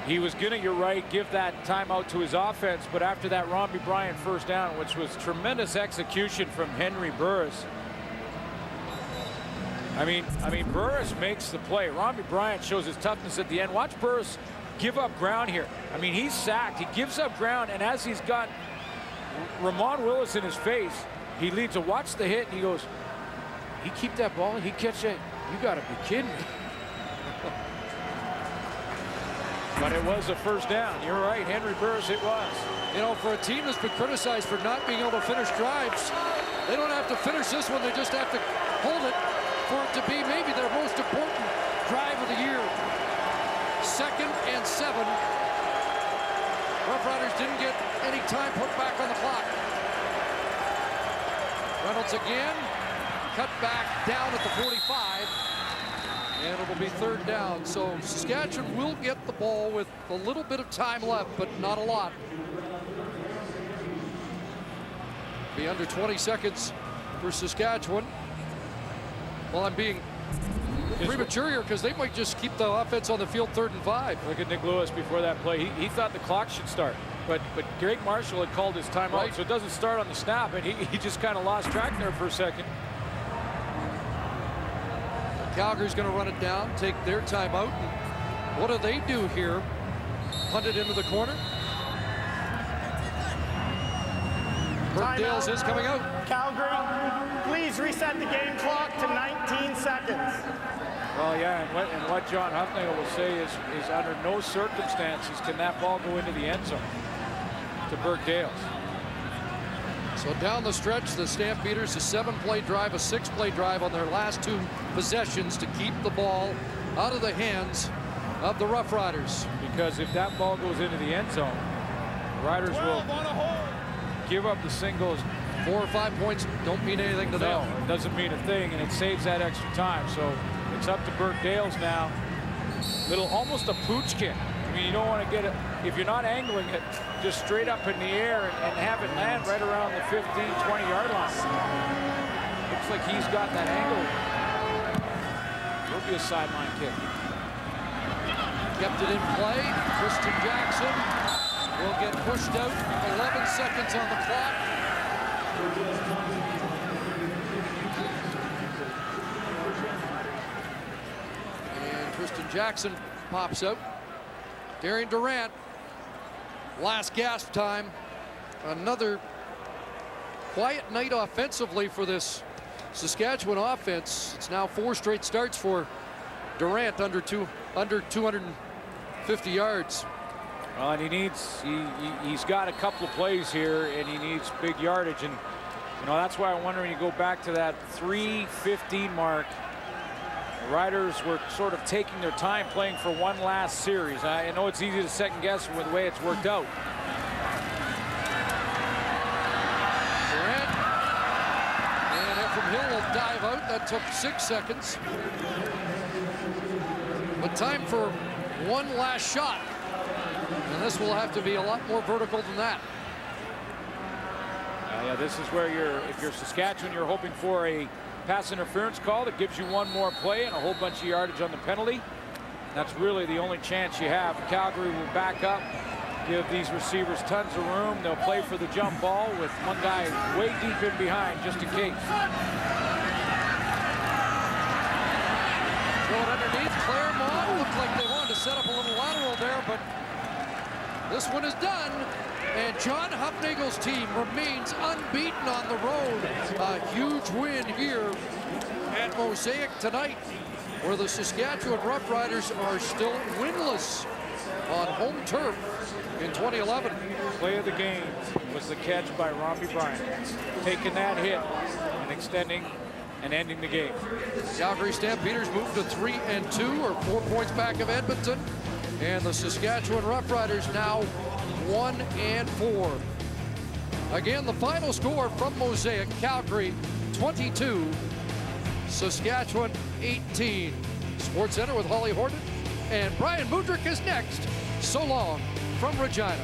he was going to, you're right, give that timeout to his offense. But after that Robbie Bryant first down, which was tremendous execution from Henry Burris. I mean, Burris makes the play. Robbie Bryant shows his toughness at the end. Watch Burris give up ground here. I mean, he's sacked. He gives up ground, and as he's got Ramon Willis in his face, he leads. Watch the hit, and he goes, he keep that ball, and he catch it. You got to be kidding me. But it was a first down. You're right, Henry Burris, it was. You know, for a team that's been criticized for not being able to finish drives, they don't have to finish this one. They just have to hold it for it to be maybe their most important drive of the year. 2nd and 7. Roughriders didn't get any time put back on the clock. Reynolds again, cut back down at the 45. And it'll be 3rd down. So Saskatchewan will get the ball with a little bit of time left, but not a lot. Be under 20 seconds for Saskatchewan. Well, I'm being premature here because they might just keep the offense on the field 3rd and 5. Look at Nick Lewis before that play. He thought the clock should start, but Greg Marshall had called his timeout, right. So it doesn't start on the snap, and he just kind of lost track there for a second. Calgary's going to run it down, take their timeout. And what do they do here? Punt it into the corner. Burkdale's is coming out. Calgary, please reset the game clock to 19 seconds. Well, yeah, and what John Huffnagel will say is under no circumstances can that ball go into the end zone to Burkdale's. So down the stretch, the Stampeders, a 7-play drive, a 6-play drive on their last 2 possessions to keep the ball out of the hands of the Roughriders. Because if that ball goes into the end zone, the Riders will give up the singles. 4 or 5 points don't mean anything to them. No, it doesn't mean a thing, and it saves that extra time. So it's up to Burkdale's now. Almost a pooch kick. I mean, you don't want to get it, if you're not angling it, just straight up in the air and have it land right around the 15, 20-yard line. Looks like he's got that angle. It'll be a sideline kick. Kept it in play. Tristan Jackson will get pushed out. 11 seconds on the clock. And Tristan Jackson pops out. Darian Durant, last gasp time. Another quiet night offensively for this Saskatchewan offense, it's now 4 straight starts for Durant under 250 yards. Well, and he's got a couple of plays here, and he needs big yardage. And, you know, that's why I wonder when you go back to that 3:15 mark, the Riders were sort of taking their time playing for one last series. I know it's easy to second guess with the way it's worked out. Durant and Ephraim Hill will dive out. That took 6 seconds. But time for one last shot. And this will have to be a lot more vertical than that. Yeah, this is where if you're Saskatchewan, you're hoping for a pass interference call that gives you one more play and a whole bunch of yardage on the penalty. That's really the only chance you have. Calgary will back up, give these receivers tons of room. They'll play for the jump ball with one guy way deep in behind just in case. Throw it underneath. Claremont looked like they wanted to set up a little lateral there, but this one is done. And John Hufnagel's team remains unbeaten on the road. A huge win here at Mosaic tonight, where the Saskatchewan Roughriders are still winless on home turf in 2011. Play of the game was the catch by Robbie Bryant, taking that hit and extending and ending the game. Calgary Stampeders moved to 3-2, or 4 points back of Edmonton. And the Saskatchewan Roughriders now 1-4. Again, the final score from Mosaic: Calgary 22, Saskatchewan 18. Sports Center with Holly Horton and Brian Mudryk is next. So long from Regina.